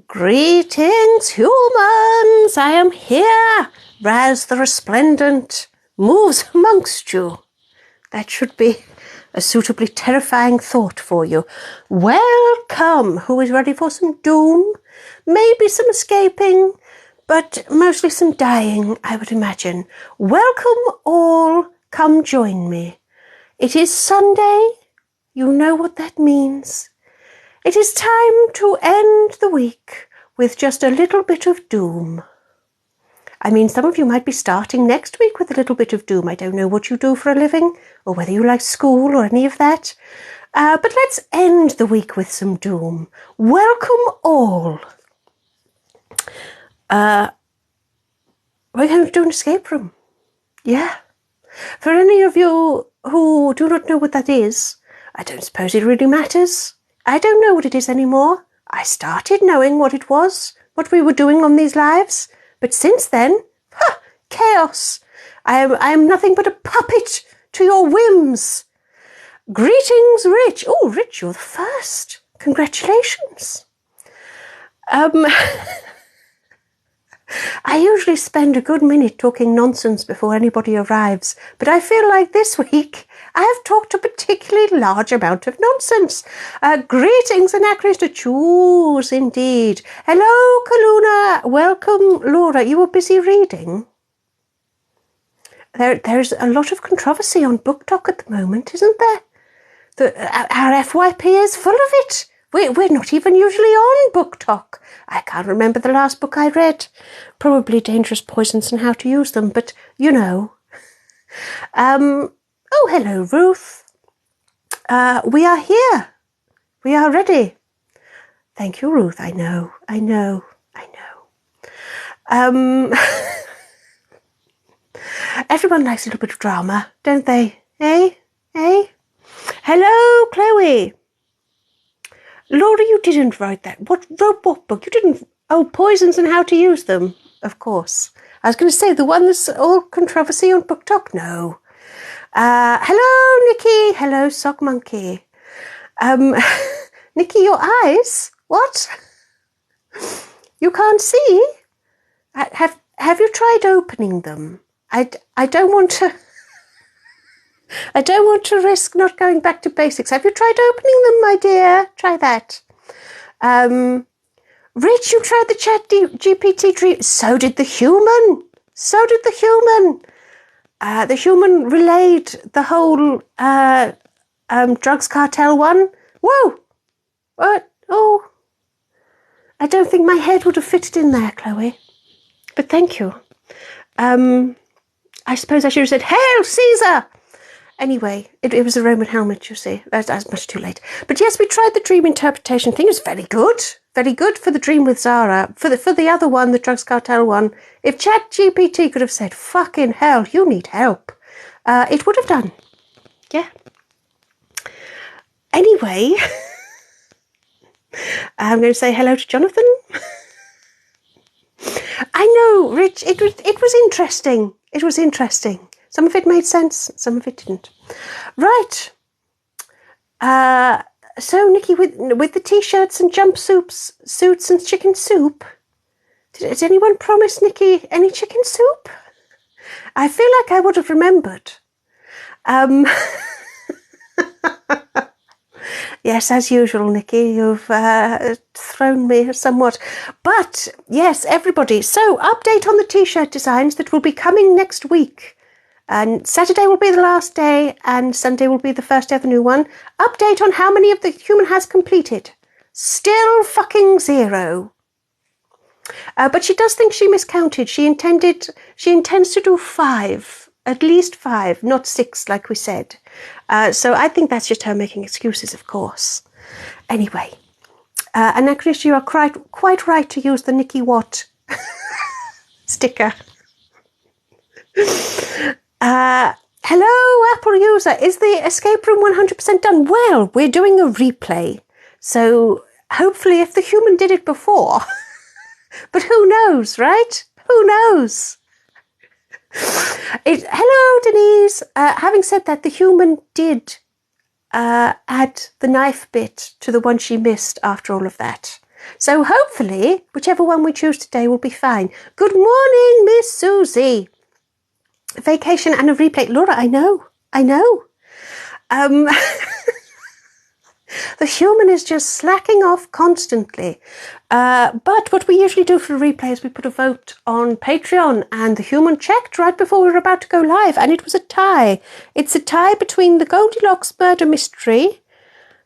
Greetings, humans! I am here. Raz the Resplendent moves amongst you. That should be a suitably terrifying thought for you. Welcome. Who is ready for some doom? Maybe some escaping, but mostly some dying, I would imagine. Welcome all. Come join me. It is Sunday. You know what that means. It is time to end the week with just a little bit of doom. I mean, some of you might be starting next week with a little bit of doom. I don't know what you do for a living or whether you like school or any of that. But let's end the week with some doom. Welcome all. We're going to do an escape room. Yeah. For any of you who do not know what that is, I don't suppose it really matters. I don't know what it is anymore. I started knowing what it was, what we were doing on these lives. But since then, chaos. I am nothing but a puppet to your whims. Greetings, Rich. Oh, Rich, you're the first. Congratulations. I usually spend a good minute talking nonsense before anybody arrives, but I feel like this week I have talked a particularly large amount of nonsense. Greetings, Anachronist. Choose, indeed. Hello, Kaluna. Welcome, Laura. You were busy reading? There's a lot of controversy on Book Talk at the moment, isn't there? Our FYP is full of it. We're not even usually on Book Talk. I can't remember the last book I read. Probably Dangerous Poisons and How to Use Them, but you know. Oh, hello, Ruth. We are here. We are ready. Thank you, Ruth. I know. Everyone likes a little bit of drama, don't they? Eh? Hello, Chloe. Laura, you didn't write that. What book? You didn't. Oh, Poisons and How to Use Them. Of course. I was going to say the one that's all controversy on Book Talk. No. Hello, Nikki. Hello, Sock Monkey. Nikki, your eyes? What? You can't see? Have you tried opening them? I don't want to. I don't want to risk not going back to basics. Have you tried opening them, my dear? Try that. Rich, you tried the GPT dream. So did the human. The human relayed the whole drugs cartel one. Whoa! What? Oh. I don't think my head would have fitted in there, Chloe. But thank you. I suppose I should have said, Hail Caesar! Anyway, it was a Roman helmet, you see. That's much too late. But yes, we tried the dream interpretation thing. It was very good. Very good for the dream with Zara. For the other one, the drugs cartel one, if ChatGPT could have said, fucking hell, you need help, it would have done. Yeah. Anyway, I'm going to say hello to Jonathan. I know, Rich, it was interesting. It was interesting. Some of it made sense, some of it didn't. Right. So, Nikki, with the T-shirts and suits and chicken soup, did anyone promise Nikki any chicken soup? I feel like I would have remembered. Yes, as usual, Nikki, you've thrown me somewhat. But, yes, everybody. So, update on the T-shirt designs that will be coming next week. And Saturday will be the last day, and Sunday will be the first day of the new one. Update on how many of the human has completed. Still fucking 0. But she does think she miscounted. She intends to do 5, at least 5, not 6, like we said. So I think that's just her making excuses, of course. Anyway, Anachronist, you are quite right to use the Nikki Watt sticker. Hello, Apple user. Is the escape room 100% done? Well, we're doing a replay. So hopefully if the human did it before. But who knows, right? Who knows? Hello, Denise. Having said that, the human did add the knife bit to the one she missed after all of that. So hopefully, whichever one we choose today will be fine. Good morning, Miss Susie. Vacation and a replay. Laura, I know. The human is just slacking off constantly. But what we usually do for a replay is we put a vote on Patreon, and the human checked right before we were about to go live, and it was a tie. It's a tie between the Goldilocks murder mystery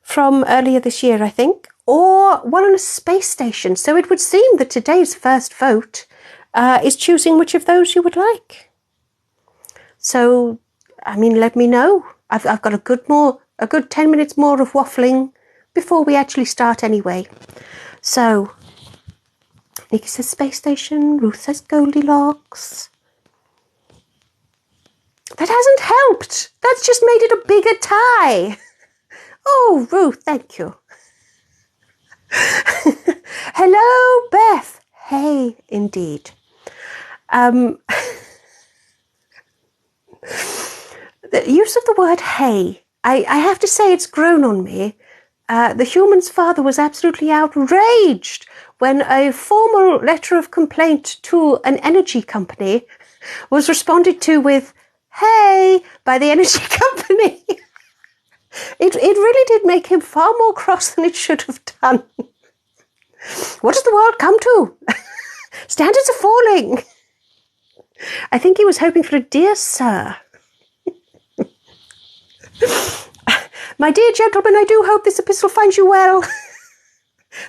from earlier this year, I think, or one on a space station. So it would seem that today's first vote is choosing which of those you would like. So, I mean, let me know. I've got a good 10 minutes more of waffling before we actually start anyway. So, Nikki says space station, Ruth says Goldilocks. That hasn't helped. That's just made it a bigger tie. Oh, Ruth, thank you. Hello, Beth. Hey, indeed. The use of the word hey, I have to say it's grown on me. The human's father was absolutely outraged when a formal letter of complaint to an energy company was responded to with hey by the energy company. It really did make him far more cross than it should have done. What does the world come to? Standards are falling. I think he was hoping for a dear sir. My dear gentleman, I do hope this epistle finds you well.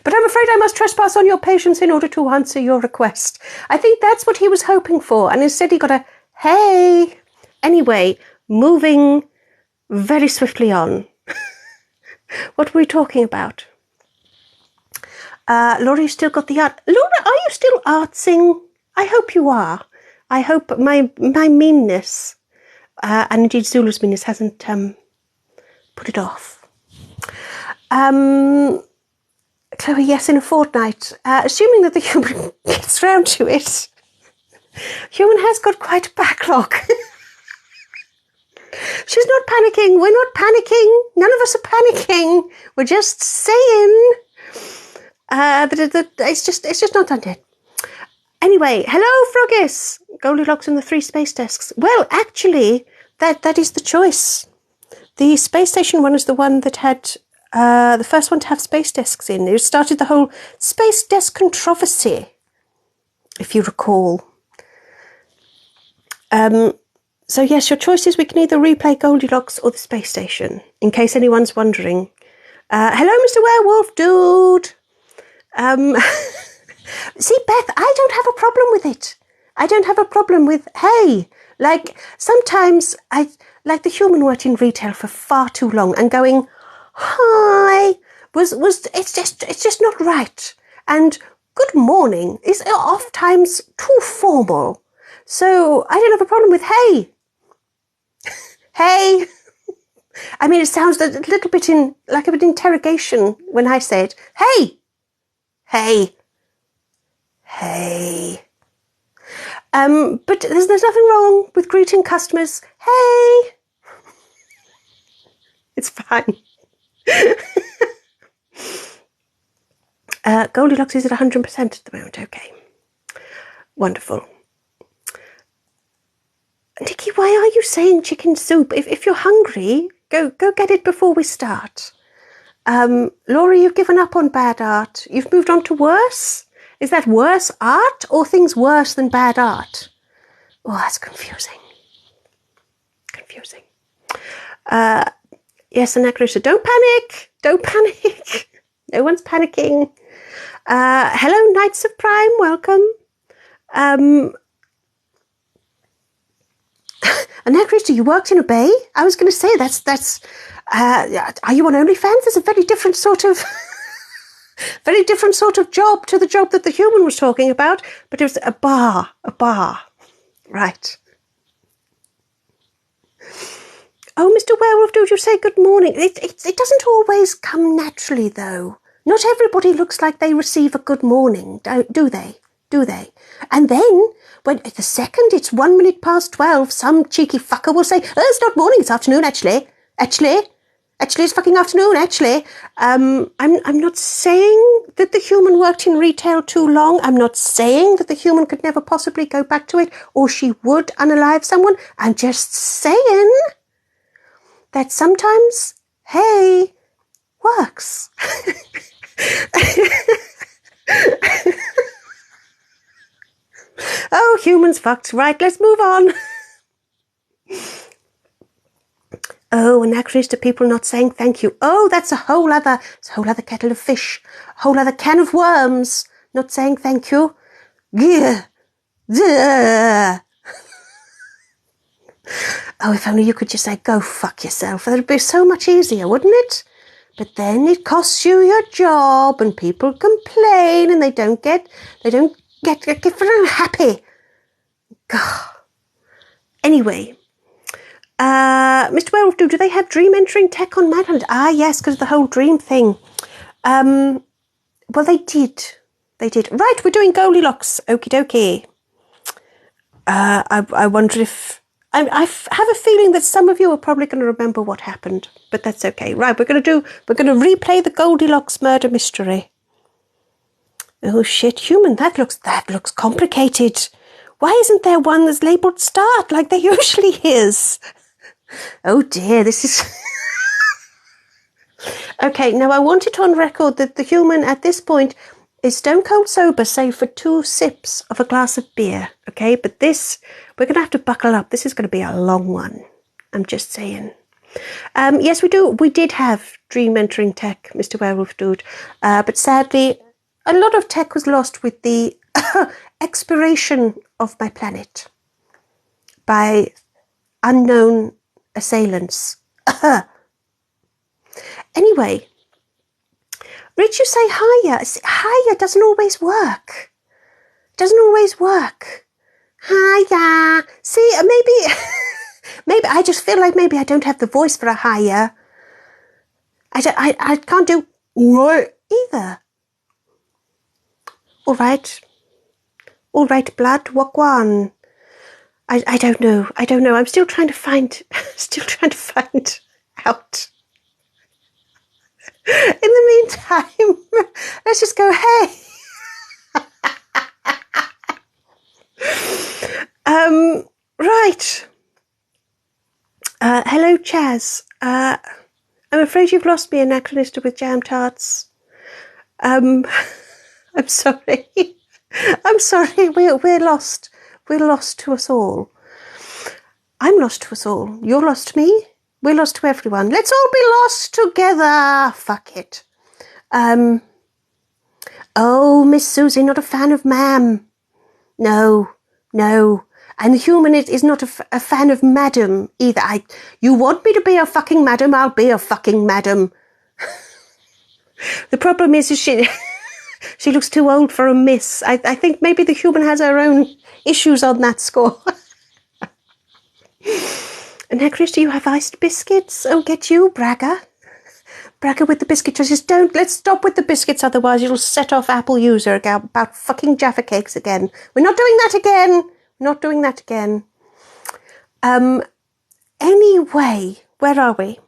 But I'm afraid I must trespass on your patience in order to answer your request. I think that's what he was hoping for, and instead he got a hey. Anyway, moving very swiftly on. What were we talking about? Laura, you still got the art. Laura, are you still artsing? I hope you are. I hope my meanness, and indeed Zulu's meanness, hasn't put it off. Chloe, yes, in a fortnight. Assuming that the human gets round to it. Human has got quite a backlog. She's not panicking. We're not panicking. None of us are panicking. We're just saying that it's just not done yet. Anyway, hello, Frogis. Goldilocks and the 3 space desks. Well, actually, that is the choice. The space station one is the one that had the first one to have space desks in. It started the whole space desk controversy, if you recall. So yes, your choice is we can either replay Goldilocks or the space station, in case anyone's wondering. Hello, Mr. Werewolf Dude. See, Beth, I don't have a problem with it. I don't have a problem with, hey, like sometimes like the human worked in retail for far too long and going, hi, it's just not right. And good morning is oft times too formal. So I don't have a problem with hey. Hey. I mean, it sounds a little bit like an interrogation when I say it. Hey. Hey. Hey. But there's nothing wrong with greeting customers. Hey. It's fine. Goldilocks is at 100% at the moment. Okay. Wonderful. Nikki, why are you saying chicken soup? If you're hungry, go get it before we start. Laura, you've given up on bad art. You've moved on to worse? Is that worse art or things worse than bad art? Oh, that's confusing. Confusing. Yes, Anacrusha, don't panic. Don't panic. No one's panicking. Hello, Knights of Prime. Welcome. Anacrusha, you worked in a bay? I was going to say that's. Are you on OnlyFans? There's a very different sort of job to the job that the human was talking about, but it was a bar. Right. Oh, Mr. Werewolf, do you say good morning? It doesn't always come naturally, though. Not everybody looks like they receive a good morning, do they? Do they? And then, when the second it's 1 minute past 12, some cheeky fucker will say, oh, it's not morning, it's afternoon, actually. Actually. Actually, it's fucking afternoon, actually. I'm not saying that the human worked in retail too long. I'm not saying that the human could never possibly go back to it, or she would unalive someone. I'm just saying that sometimes, hey, works. Oh, humans fucked. Right, let's move on. Oh, anachronistic people not saying thank you. Oh, that's a whole other kettle of fish. A whole other can of worms. Not saying thank you. Gah. Duh. Oh, if only you could just say, go fuck yourself. That'd be so much easier, wouldn't it? But then it costs you your job and people complain and they don't get happy. God. Anyway. Mr. Werewolf, do they have dream entering tech on Madland? Ah, yes, because of the whole dream thing. Well, they did. Right, we're doing Goldilocks. Okie dokie. I wonder if... I have a feeling that some of you are probably going to remember what happened, but that's okay. Right, we're going to replay the Goldilocks murder mystery. Oh, shit, human, that looks complicated. Why isn't there one that's labelled start like there usually is? Oh dear, this is... Okay, now I want it on record that the human at this point is stone cold sober, save for 2 sips of a glass of beer, okay? But this, we're going to have to buckle up. This is going to be a long one. I'm just saying. Yes, we do. We did have dream entering tech, Mr. Werewolf Dude. But sadly, a lot of tech was lost with the expiration of my planet by unknown assailants. Anyway, Rich, you say hiya. Hiya doesn't always work. Hiya. See, maybe I just feel like maybe I don't have the voice for a hiya. I can't do either. All right, blood. Wagwan. I don't know. I'm still trying to find out. In the meantime, let's just go, hey. Right. Hello, Chaz. I'm afraid you've lost me, Anachronista with jam tarts. I'm sorry. I'm sorry. We're lost. We're lost to us all. I'm lost to us all. You're lost to me. We're lost to everyone. Let's all be lost together. Fuck it. Oh, Miss Susie, not a fan of ma'am. No. And the human is not a fan of madam either. You want me to be a fucking madam, I'll be a fucking madam. The problem is she looks too old for a miss. I think maybe the human has her own issues on that score. And now, Chris, do you have iced biscuits? Oh, get you, Bragger. Bragger with the biscuit choices. Let's stop with the biscuits, otherwise you'll set off Apple user about fucking Jaffa cakes again. We're not doing that again. Anyway, where are we?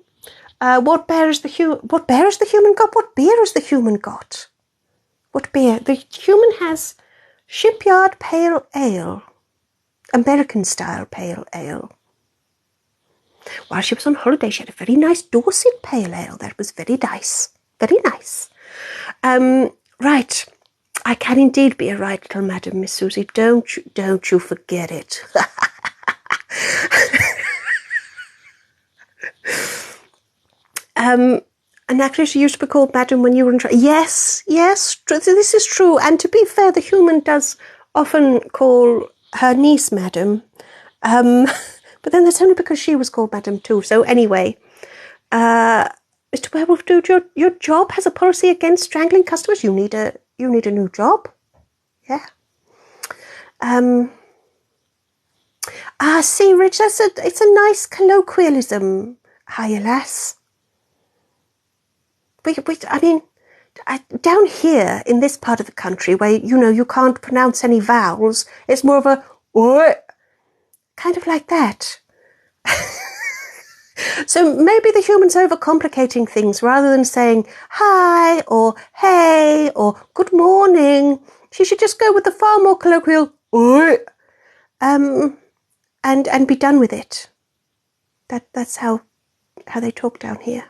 What beer has the human got? What beer has the human got? What beer? The human has Shipyard Pale Ale. American-style Pale Ale. While she was on holiday, she had a very nice Dorset Pale Ale. That was very nice. Very nice. Right. I can indeed be a right little madam, Miss Susie. Don't you forget it. And actually she used to be called madam when you were in trouble. Yes, this is true. And to be fair, the human does often call her niece madam. But then that's only because she was called madam too. So anyway, Mr. Werewolf Dude, your job has a policy against strangling customers. You need a new job. Yeah. See, Rich, it's a nice colloquialism. Hiya, lass. Down here in this part of the country where, you can't pronounce any vowels, it's more of a kind of like that. So maybe the human's overcomplicating things rather than saying hi or hey or good morning. She should just go with the far more colloquial oi, and be done with it. That's how they talk down here.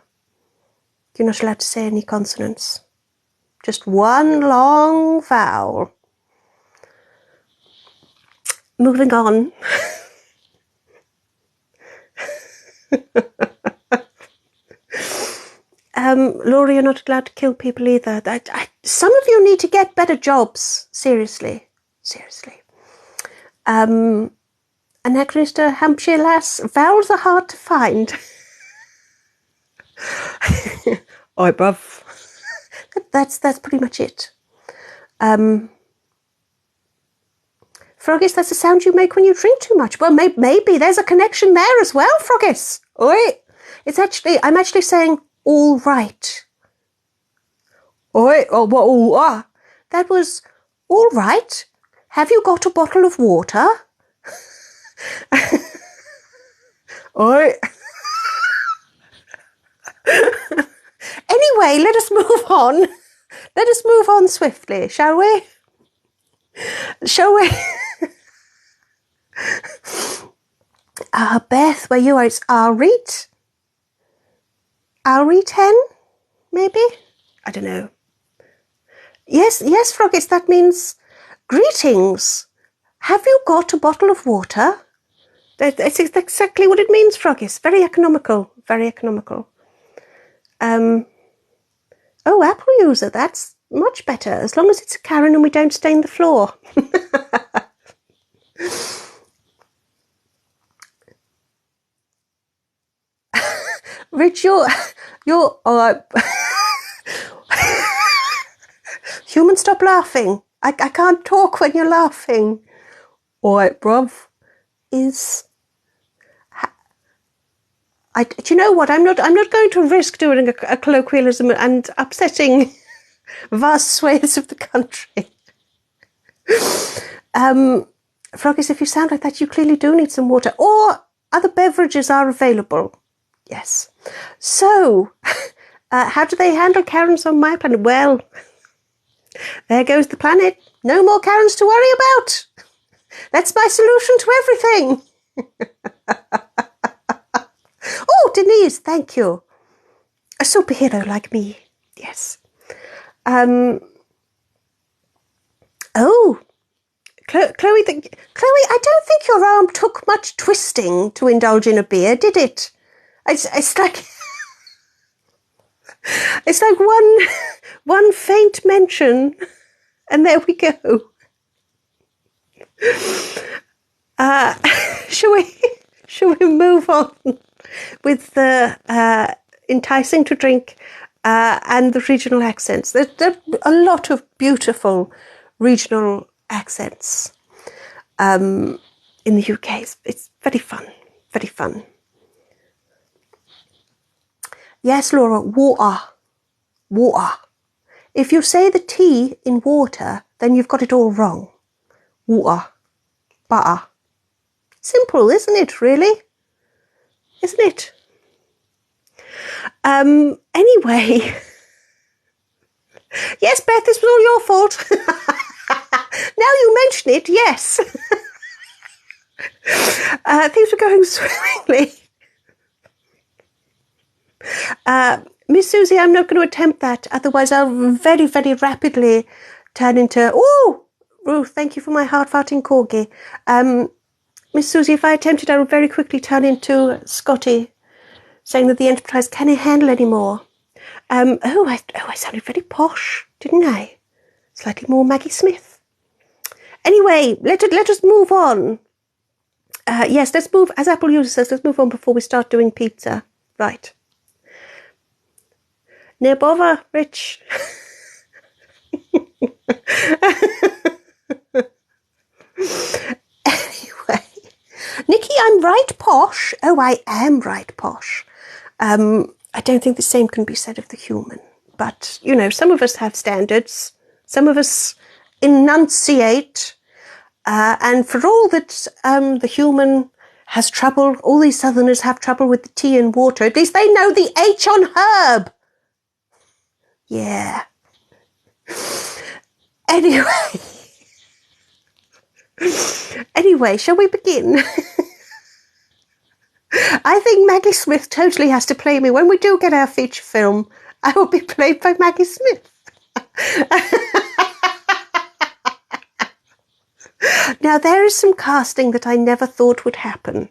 You're not allowed to say any consonants. Just one long vowel. Moving on. Laura, you're not allowed to kill people either. Some of you need to get better jobs. Seriously. Anachronist Hampshire lass, vowels are hard to find. Oi, bruv. That's pretty much it. Froggis, that's the sound you make when you drink too much. Well, maybe there's a connection there as well, Froggis. Oi. I'm actually saying all right. Oi, oh, what? Oh, that was all right. Have you got a bottle of water? Oi. Anyway, let us move on. Let us move on swiftly, shall we? Beth, where you are, it's Alreet. Alreet hen, maybe? I don't know. Yes, Froggis, that means greetings. Have you got a bottle of water? That's exactly what it means, Froggis. Very economical. Oh, Apple user, that's much better, as long as it's a Karen and we don't stain the floor. Rich, you're human, stop laughing. I can't talk when you're laughing. All right, bruv, do you know what? I'm not going to risk doing a colloquialism and upsetting vast swathes of the country. Froggis, if you sound like that, you clearly do need some water, or other beverages are available. Yes. So, how do they handle Karens on my planet? Well, there goes the planet. No more Karens to worry about. That's my solution to everything. Oh, Denise, thank you. A superhero like me. Yes. Oh, Chloe, I don't think your arm took much twisting to indulge in a beer, did it? It's like it's like one faint mention, and there we go. Shall we move on with the enticing to drink and the regional accents? There are a lot of beautiful regional accents in the UK. It's very fun. Yes, Laura, water. If you say the T in water, then you've got it all wrong. Water, butter. Simple, isn't it, really? Isn't it? Anyway. Yes, Beth, this was all your fault. Now you mention it, yes. Things were going swimmingly. Miss Susie, I'm not going to attempt that. Otherwise, I'll very, very rapidly turn into... Oh, thank you for my heart-farting corgi. Miss Susie, if I attempted, I would very quickly turn into Scotty, saying that the Enterprise can't handle anymore. I sounded very posh, didn't I? Slightly more Maggie Smith. Anyway, let us move on. Yes, let's move, as Apple user says, let's move on before we start doing pizza. Right. No bother, Rich. Anyway, Nikki, I'm right posh. Oh, I am right posh. I don't think the same can be said of the human. But, you know, some of us have standards. Some of us enunciate. And for all that the human has trouble, all these Southerners have trouble with the T in water. At least they know the H on herb. Yeah. Anyway, shall we begin? I think Maggie Smith totally has to play me. When we do get our feature film, I will be played by Maggie Smith. Now, there is some casting that I never thought would happen.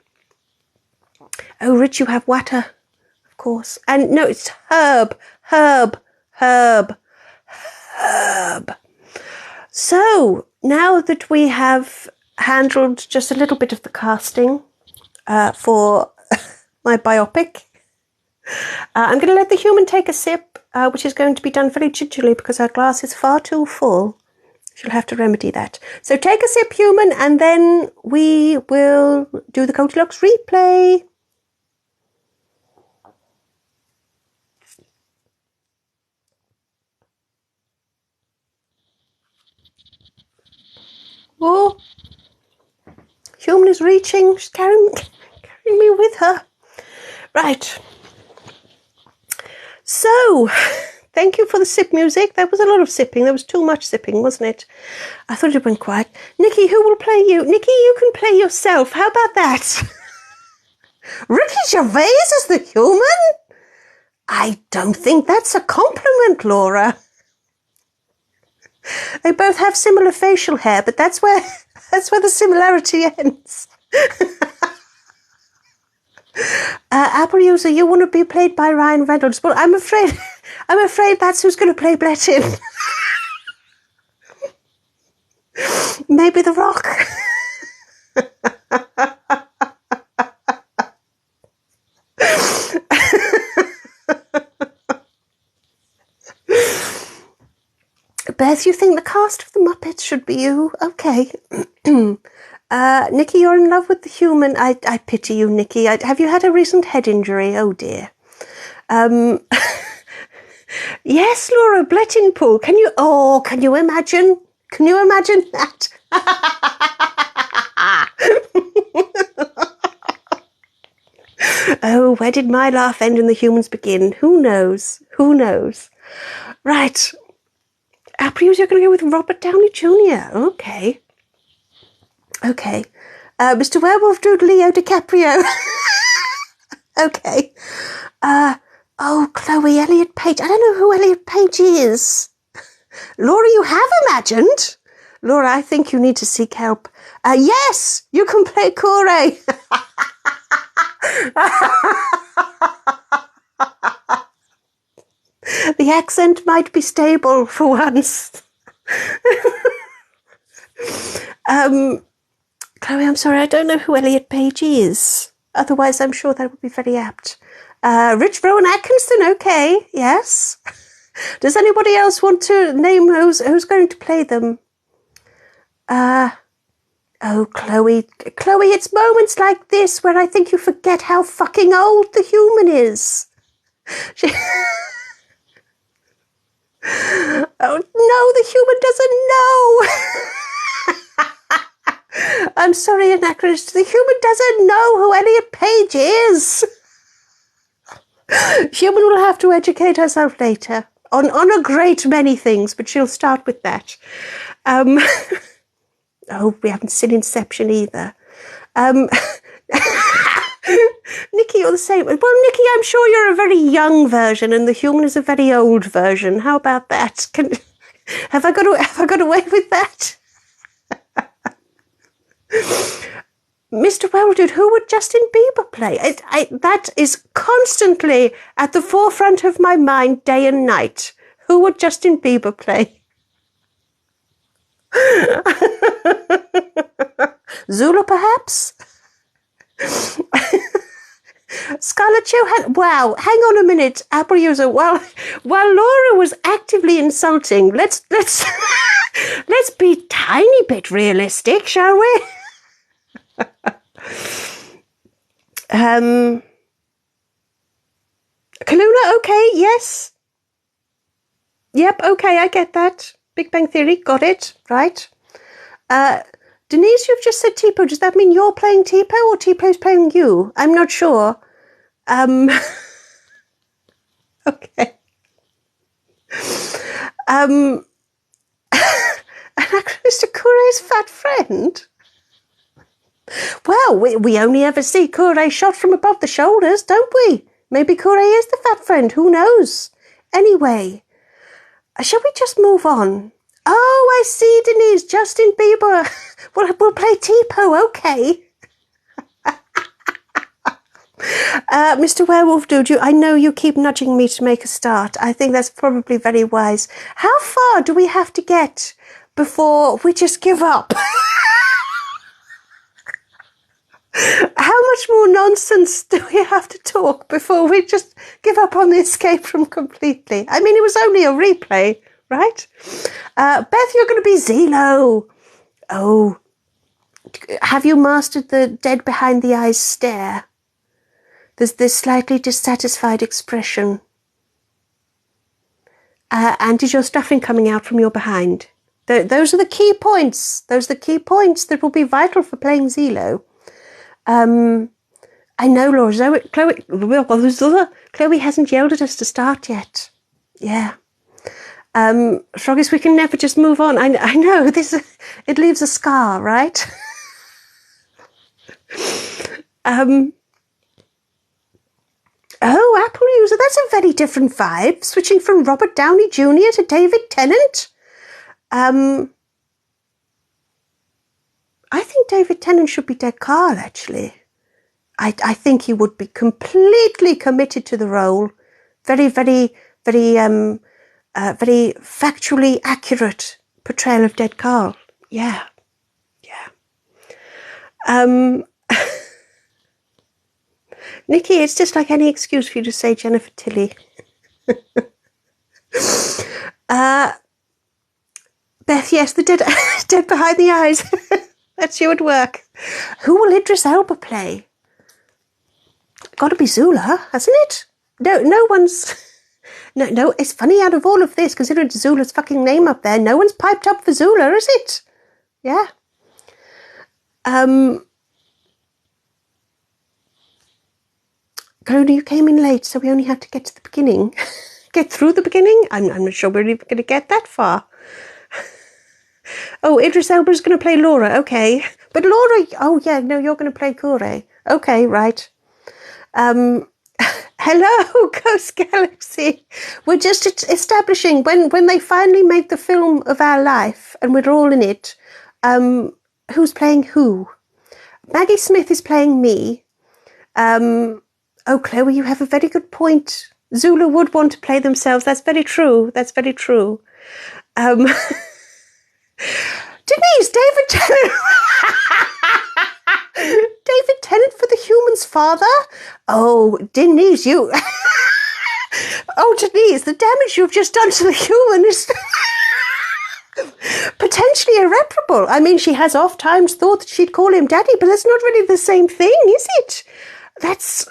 Oh, Rich, you have water, of course. And no, it's herb. So, now that we have handled just a little bit of the casting for my biopic, I'm going to let the human take a sip, which is going to be done very gingerly because our glass is far too full. She'll have to remedy that. So take a sip, human, and then we will do the Goldilocks replay. Oh, human is reaching. She's carrying me with her. Right. So, thank you for the sip music. There was a lot of sipping. There was too much sipping, wasn't it? I thought it went quiet. Nikki, who will play you? Nikki, you can play yourself. How about that? Ricky Gervais is the human? I don't think that's a compliment, Laura. They both have similar facial hair, but that's where the similarity ends. Apple user, you want to be played by Ryan Reynolds? Well, I'm afraid that's who's going to play Blettin. Maybe The Rock. Beth, you think the cast of the Muppets should be you? Okay. Nikki, you're in love with the human. I pity you, Nikki. Have you had a recent head injury? Oh, dear. Yes, Laura, Blettingpool. Can you imagine? Can you imagine that? Oh, where did my laugh end and the humans begin? Who knows? Who knows? Right. Our previews are going to go with Robert Downey Jr. Okay. Mr. Werewolf drew Leo DiCaprio. Okay. Chloe Elliott Page. I don't know who Elliott Page is. Laura, you have imagined. Laura, I think you need to seek help. Yes, you can play Corey. The accent might be stable for once. Chloe, I'm sorry, I don't know who Elliot Page is. Otherwise, I'm sure that would be very apt. Rich Rowan Atkinson, okay, yes. Does anybody else want to name who's going to play them? Chloe, it's moments like this where I think you forget how fucking old the human is. Oh, no, the human doesn't know. I'm sorry, Anachronist. The human doesn't know who Elliot Page is. Human will have to educate herself later on a great many things, but she'll start with that. We haven't seen Inception either. Nikki, you're the same. Well, Nikki, I'm sure you're a very young version and the human is a very old version. How about that? Have I got away with that? Mr. Welldude, who would Justin Bieber play? That is constantly at the forefront of my mind day and night. Who would Justin Bieber play? Zula, perhaps? Scarlett Johansson. Wow, hang on a minute, Apple user. While Laura was actively insulting, let's let's be tiny bit realistic, shall we? Kaluna, okay, yes. Yep, okay, I get that. Big Bang Theory, got it, right. Denise, you've just said Tipo. Does that mean you're playing Tipo or Tipo's playing you? I'm not sure. Okay. Mr. Kure's fat friend? Well, we only ever see Kure shot from above the shoulders, don't we? Maybe Kure is the fat friend, who knows? Anyway, shall we just move on? Oh, I see, Denise, Justin Bieber. We'll play Tipo, okay. Mr. Werewolf Dude, I know you keep nudging me to make a start. I think that's probably very wise. How far do we have to get before we just give up? How much more nonsense do we have to talk before we just give up on the escape room completely? I mean, it was only a replay, right? Beth, you're going to be Zelo. Oh, have you mastered the dead behind the eyes stare? There's this slightly dissatisfied expression. And is your stuffing coming out from your behind? Those are the key points. Those are the key points that will be vital for playing Zelo. I know, Laura. Chloe hasn't yelled at us to start yet. Yeah. Froggies, we can never just move on. I know, it leaves a scar, right? Oh, Apple user, that's a very different vibe. Switching from Robert Downey Jr. to David Tennant. I think David Tennant should be Dead Carl, actually. I think he would be completely committed to the role. Very, very, very, very factually accurate portrayal of Dead Carl. Yeah. Nikki, it's just like any excuse for you to say Jennifer Tilly. Beth, yes, the dead behind the eyes. That's you at work. Who will Idris Elba play? Got to be Zula, hasn't it? No one's... No, it's funny, out of all of this, considering Zula's fucking name up there, no one's piped up for Zula, is it? Yeah. Clody, you came in late, so we only have to get to the beginning. Get through the beginning? I'm not sure we're even going to get that far. Oh, Idris Elba's going to play Laura, okay. But Laura, oh yeah, no, you're going to play Kure. Okay, right. Hello, Ghost Galaxy. We're just establishing when they finally make the film of our life and we're all in it, who's playing who? Maggie Smith is playing me. Oh, Chloe, you have a very good point. Zula would want to play themselves. That's very true. Denise, David Tennant. David Tennant for the human's father? Oh, Denise, you... Oh, Denise, the damage you've just done to the human is potentially irreparable. I mean, she has oft times thought that she'd call him daddy, but that's not really the same thing, is it? That's...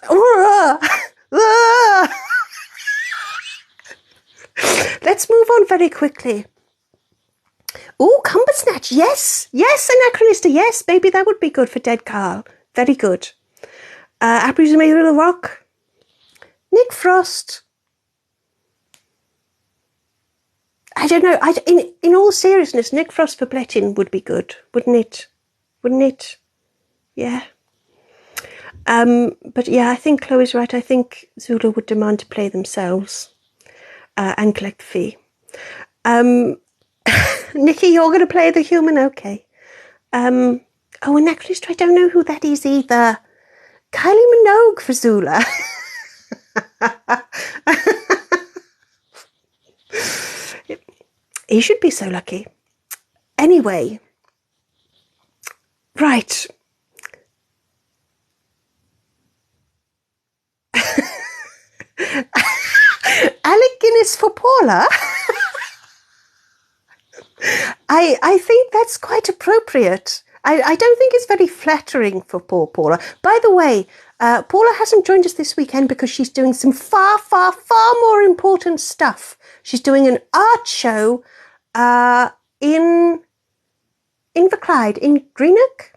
Let's move on very quickly. Oh, Cumbersnatch, yes, Anachronista, yes, maybe that would be good for Dead Carl. Very good. Apples made of the rock. Nick Frost. I don't know. In all seriousness, Nick Frost for Blettin would be good, wouldn't it? Yeah. But yeah, I think Chloe's right. I think Zula would demand to play themselves and collect the fee. Nikki, you're going to play the human? Okay. Oh, and actually, I don't know who that is either. Kylie Minogue for Zula. He should be so lucky. Anyway. Right. Alec Guinness for Paula? I think that's quite appropriate. I don't think it's very flattering for poor Paula. By the way, Paula hasn't joined us this weekend because she's doing some far, far, far more important stuff. She's doing an art show in Inverclyde in Greenock.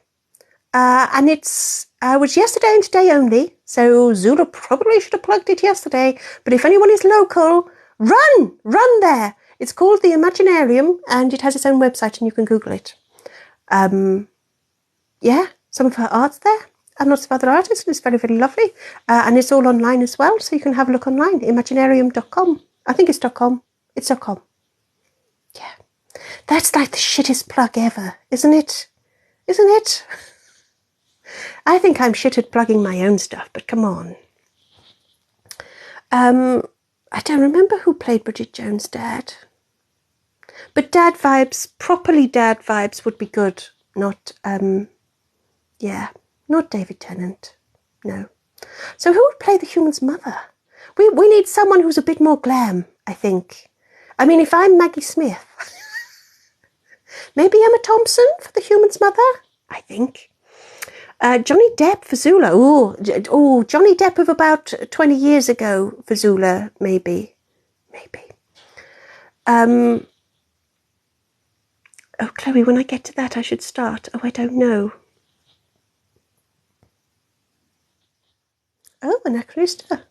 And it's was yesterday and today only, so Zula probably should have plugged it yesterday. But if anyone is local, run there. It's called the Imaginarium, and it has its own website, and you can Google it. Yeah, some of her art's there, and lots of other artists, and it's very, very lovely. And it's all online as well, so you can have a look online, imaginarium.com. I think it's .com. It's .com. Yeah. That's like the shittest plug ever, isn't it? Isn't it? I think I'm shit at plugging my own stuff, but come on. I don't remember who played Bridget Jones' dad. But dad vibes, properly dad vibes would be good. Not, not David Tennant. No. So who would play the human's mother? We need someone who's a bit more glam, I think. I mean, if I'm Maggie Smith, maybe Emma Thompson for the human's mother, I think. Johnny Depp for Zula. Oh, Johnny Depp of about 20 years ago for Zula, maybe. Oh, Chloe, when I get to that, I should start. Oh, I don't know. Oh, Anachronista.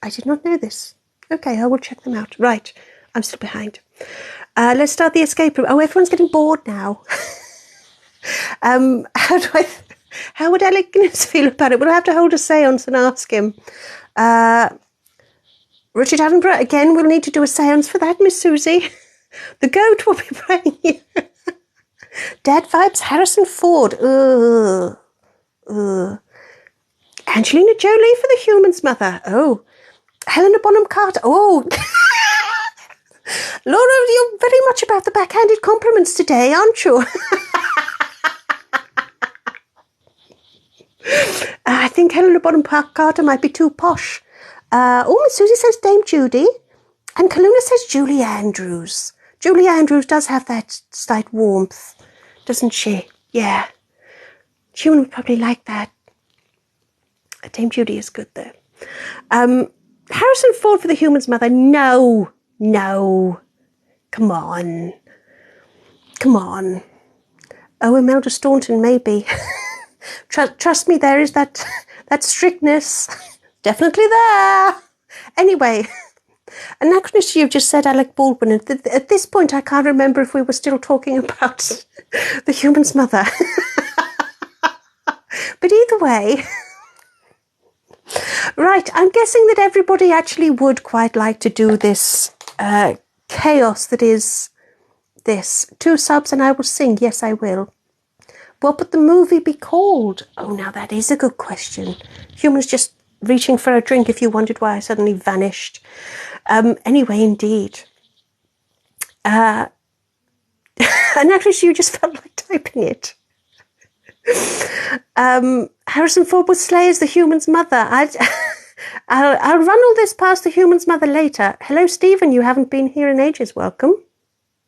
I did not know this. Okay, I will check them out. Right, I'm still behind. Let's start the escape room. Oh, everyone's getting bored now. How would Alec Guinness feel about it? We'll have to hold a seance and ask him. Richard Attenborough, again, we'll need to do a seance for that, Miss Susie. The goat will be praying you. Dad vibes, Harrison Ford. Angelina Jolie for the human's mother. Oh, Helena Bonham Carter. Oh, Laura, you're very much about the backhanded compliments today, aren't you? I think Helena Bonham Carter might be too posh. Miss Susie says Dame Judy. And Kaluna says Julie Andrews. Julie Andrews does have that slight warmth, doesn't she? Yeah. Human would probably like that. Dame Judy is good, though. Harrison Ford for the human's mother. No. Come on. Oh, Imelda Staunton, maybe. Trust me, there is that strictness. Definitely there. Anyway, Anachronist, you've just said Alec Baldwin. At this point, I can't remember if we were still talking about the human's mother. But either way, right, I'm guessing that everybody actually would quite like to do this chaos that is this. 2 subs and I will sing. Yes, I will. What would the movie be called? Oh, now that is a good question. Humans just reaching for a drink if you wondered why I suddenly vanished. Anyway, indeed. And actually, you just felt like typing it. Harrison Ford would slay as the human's mother. I'll run all this past the human's mother later. Hello, Stephen. You haven't been here in ages. Welcome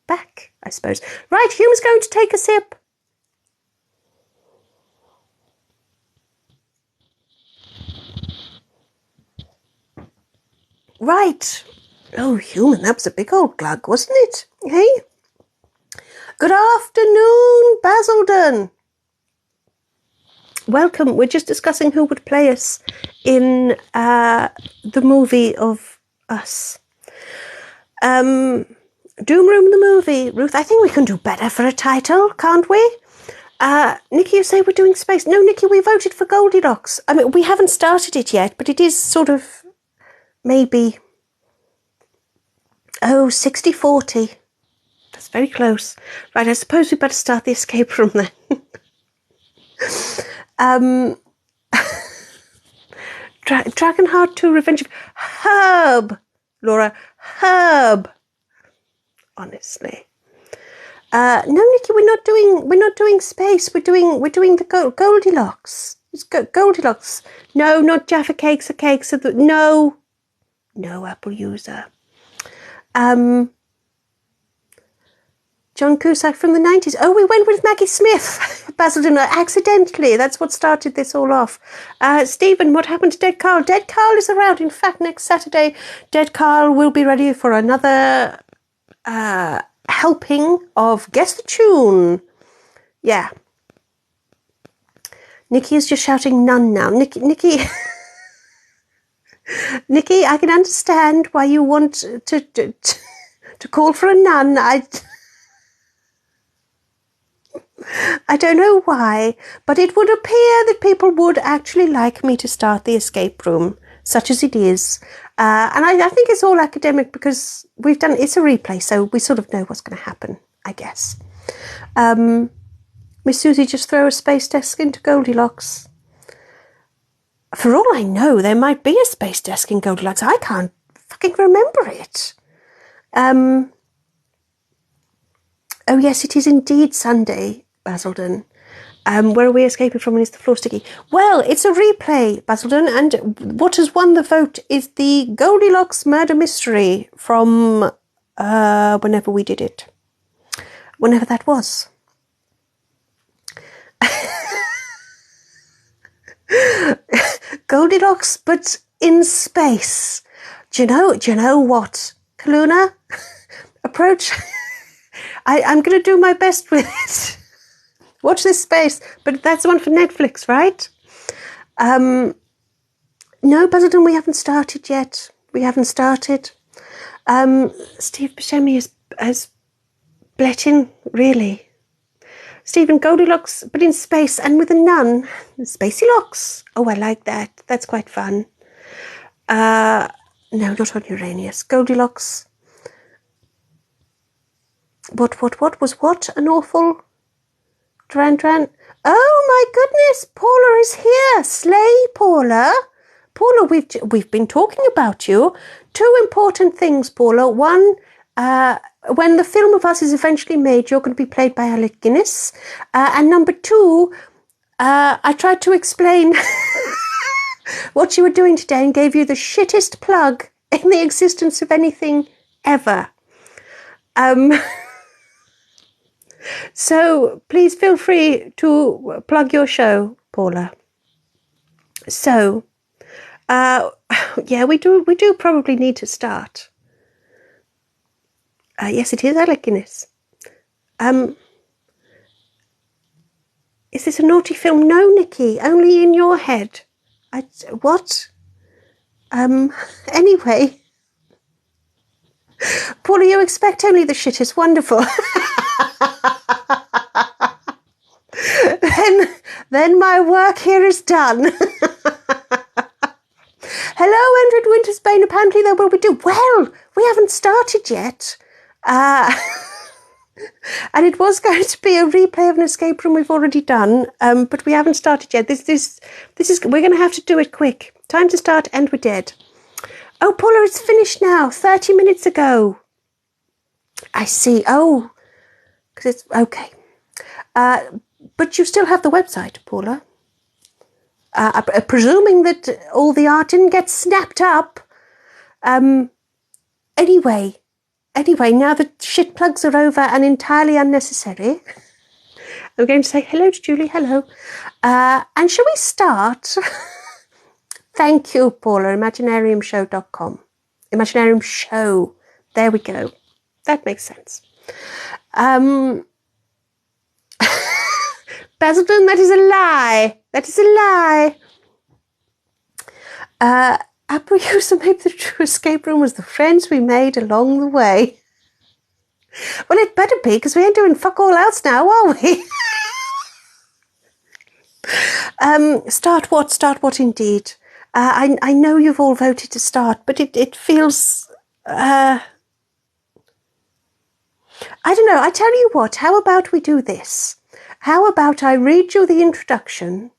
back, I suppose. Right, human's going to take a sip. Right. Oh, human, that was a big old glug, wasn't it? Hey? Good afternoon, Basildon. Welcome. We're just discussing who would play us in the movie of Us. Doom Room the movie. Ruth, I think we can do better for a title, can't we? Nikki, you say we're doing space. No, Nikki, we voted for Goldilocks. I mean, we haven't started it yet, but it is sort of maybe 60-40. That's very close. Right, I suppose we better start the escape room then. Dragonheart 2 Revenge of Herb. Laura, Herb. Honestly. No, Nikki, we're not doing space. We're doing the Goldilocks. It's Goldilocks. No, not Jaffa Cakes or Cakes of the no Apple user. John Cusack from the 90s. Oh, we went with Maggie Smith. Basildon, accidentally. That's what started this all off. Stephen, what happened to Dead Carl? Dead Carl is around. In fact, next Saturday, Dead Carl will be ready for another helping of Guess the Tune. Yeah. Nikki is just shouting nun now. Nikki, Nikki, I can understand why you want to call for a nun. I don't know why, but it would appear that people would actually like me to start the escape room, such as it is. And I think it's all academic because it's a replay, so we sort of know what's going to happen, I guess. Miss Susie, just throw a space desk into Goldilocks. For all I know, there might be a space desk in Goldilocks. I can't fucking remember it. Oh, yes, it is indeed Sunday, Basildon. Where are we escaping from, and is the floor sticky? Well, it's a replay, Basildon, and what has won the vote is the Goldilocks murder mystery from whenever we did it. Whenever that was. Goldilocks, but in space. Do you know what, Kaluna? Approach. I'm going to do my best with it. Watch this space, but that's the one for Netflix, right? No, Basildon, we haven't started yet. We haven't started. Steve Buscemi has bled in, really. Stephen, Goldilocks, but in space and with a nun. Spacey Locks. Oh, I like that. That's quite fun. No, not on Uranus. Goldilocks. What was what? An awful... Dran. Oh, my goodness. Paula is here. Slay, Paula. Paula, we've been talking about you. 2 important things, Paula. One... when the film of us is eventually made, you're going to be played by Alec Guinness. And number 2, I tried to explain what you were doing today and gave you the shittest plug in the existence of anything ever. So please feel free to plug your show, Paula. So, yeah, we do probably need to start. Yes, it is Alec Guinness. Is this a naughty film? No, Nikki, only in your head. What? Anyway. Paula, you expect only the shit is wonderful. then my work here is done. Hello, Andrew Wintersbane. Apparently there will be do. Well, we haven't started yet. And it was going to be a replay of an escape room we've already done, but we haven't started yet. This is we're going to have to do it quick. Time to start, and we're dead. Oh, Paula, it's finished now. 30 minutes ago. I see. Oh, because it's okay. But you still have the website, Paula. Presuming that all the art didn't get snapped up. Anyway, now the shit plugs are over and entirely unnecessary, I'm going to say hello to Julie, hello. And shall we start? Thank you, Paula, Imaginariumshow.com. Imaginarium Show. There we go. That makes sense. Basildon, that is a lie. That is a lie. Upper user, maybe the true escape room was the friends we made along the way. Well, it better be, because we ain't doing fuck all else now, are we? Start what indeed? I know you've all voted to start, but it feels... I don't know, I tell you what, how about we do this? How about I read you the introduction,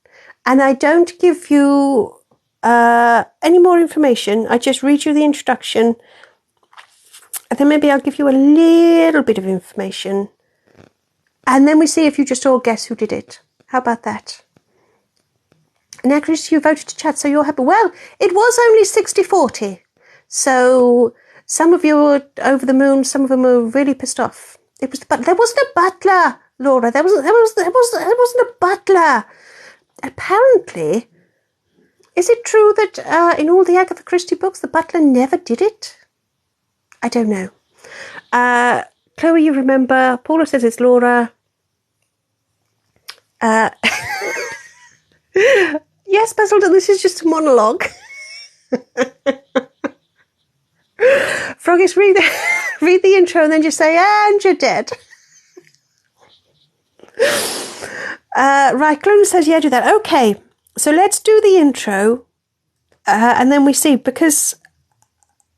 and I don't give you any more information, I just read you the introduction, and then maybe I'll give you a little bit of information, and then we see if you just all guess who did it. How about that? Necklace, you voted to chat, so you're happy. Well, it was only 60-40. So some of you were over the moon, some of them were really pissed off. There wasn't a butler, Laura. There wasn't a butler. Apparently, is it true that in all the Agatha Christie books, the butler never did it? I don't know. Chloe, you remember. Paula says it's Laura. Yes, Basildon, this is just a monologue. Froggies, read the intro and then just say, and you're dead. Right, Gloom says, yeah, do that. Okay, so let's do the intro and then we see, because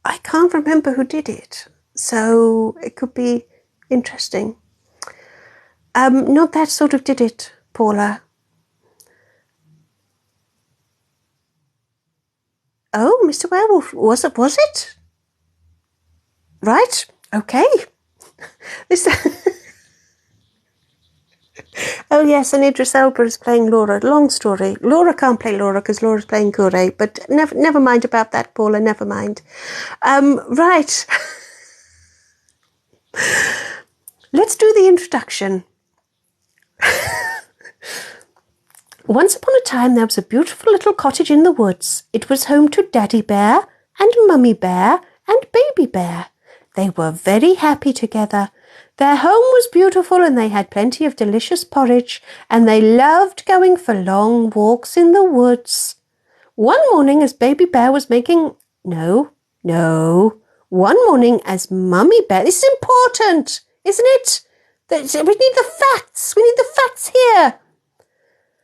I can't remember who did it. So it could be interesting. Not that sort of did it, Paula. Oh, Mr. Werewolf, was it? Right, okay. This. Oh yes, and Idris Elba is playing Laura. Long story. Laura can't play Laura because Laura's playing Kure, but never mind about that, Paula, never mind. Right. Let's do the introduction. Once upon a time there was a beautiful little cottage in the woods. It was home to Daddy Bear and Mummy Bear and Baby Bear. They were very happy together. Their home was beautiful and they had plenty of delicious porridge, and they loved going for long walks in the woods. One morning as Baby Bear was making... No. One morning as Mummy Bear... This is important, isn't it? We need the facts. We need the facts here.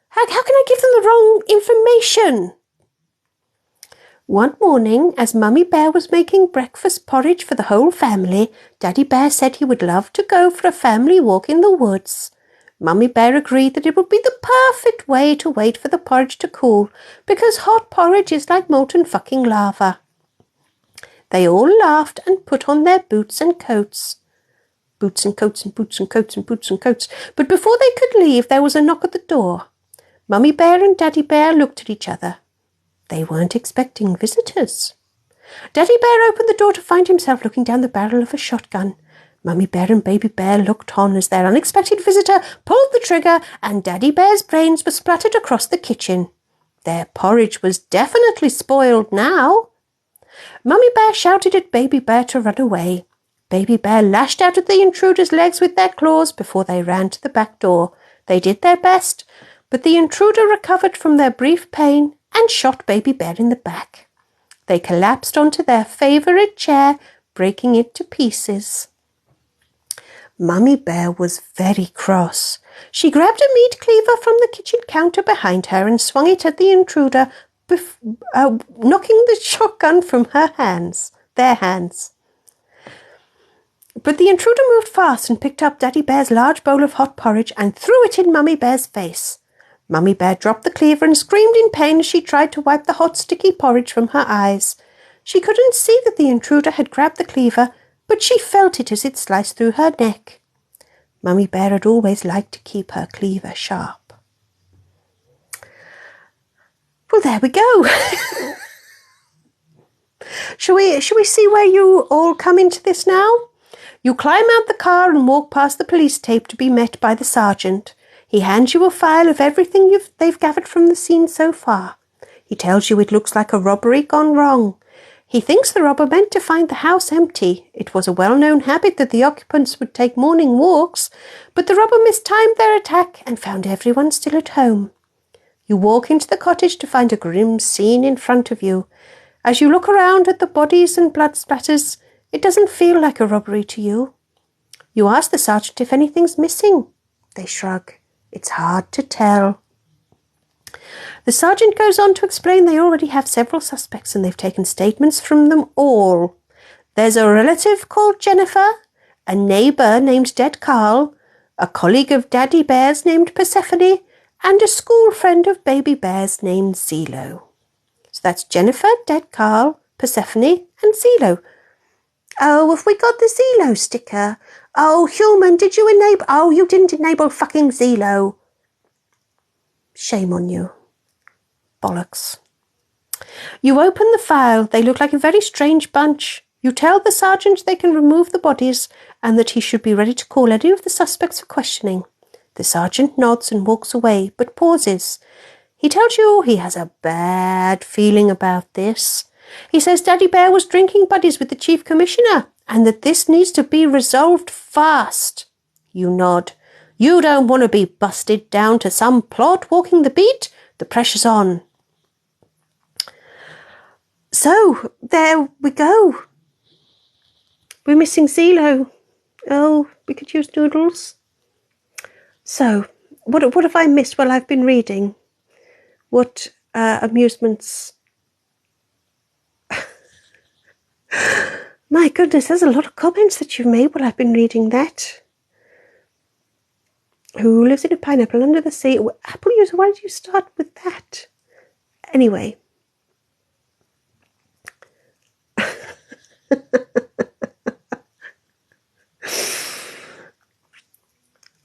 How can I give them the wrong information? One morning, as Mummy Bear was making breakfast porridge for the whole family, Daddy Bear said he would love to go for a family walk in the woods. Mummy Bear agreed that it would be the perfect way to wait for the porridge to cool, because hot porridge is like molten fucking lava. They all laughed and put on their boots and coats. Boots and coats and boots and coats and boots and coats. But before they could leave, there was a knock at the door. Mummy Bear and Daddy Bear looked at each other. They weren't expecting visitors. Daddy Bear opened the door to find himself looking down the barrel of a shotgun. Mummy Bear and Baby Bear looked on as their unexpected visitor pulled the trigger and Daddy Bear's brains were splattered across the kitchen. Their porridge was definitely spoiled now. Mummy Bear shouted at Baby Bear to run away. Baby Bear lashed out at the intruder's legs with their claws before they ran to the back door. They did their best, but the intruder recovered from their brief pain and shot Baby Bear in the back. They collapsed onto their favourite chair, breaking it to pieces. Mummy Bear was very cross. She grabbed a meat cleaver from the kitchen counter behind her and swung it at the intruder, knocking the shotgun from their hands. But the intruder moved fast and picked up Daddy Bear's large bowl of hot porridge and threw it in Mummy Bear's face. Mummy Bear dropped the cleaver and screamed in pain as she tried to wipe the hot, sticky porridge from her eyes. She couldn't see that the intruder had grabbed the cleaver, but she felt it as it sliced through her neck. Mummy Bear had always liked to keep her cleaver sharp. Well, there we go. Shall we see where you all come into this now? You climb out the car and walk past the police tape to be met by the sergeant. He hands you a file of everything they've gathered from the scene so far. He tells you it looks like a robbery gone wrong. He thinks the robber meant to find the house empty. It was a well-known habit that the occupants would take morning walks, but the robber mistimed their attack and found everyone still at home. You walk into the cottage to find a grim scene in front of you. As you look around at the bodies and blood splatters, it doesn't feel like a robbery to you. You ask the sergeant if anything's missing. They shrug. It's hard to tell. The sergeant goes on to explain they already have several suspects and they've taken statements from them all. There's a relative called Jennifer, a neighbour named Dead Carl, a colleague of Daddy Bear's named Persephone, and a school friend of Baby Bear's named Zelo. So that's Jennifer, Dead Carl, Persephone, and Zelo. Oh, have we got the Zelo sticker? Oh, Human, did you enable... Oh, you didn't enable fucking Zelo. Shame on you. Bollocks. You open the file. They look like a very strange bunch. You tell the sergeant they can remove the bodies and that he should be ready to call any of the suspects for questioning. The sergeant nods and walks away, but pauses. He tells you he has a bad feeling about this. He says Daddy Bear was drinking buddies with the Chief Commissioner and that this needs to be resolved fast. You nod. You don't want to be busted down to some plod walking the beat. The pressure's on. So, there we go. We're missing Zelo. Oh, we could use noodles. So, what have I missed while I've been reading? What amusements? My goodness, there's a lot of comments that you've made while I've been reading that. Who lives in a pineapple under the sea? Apple user, why did you start with that? Anyway.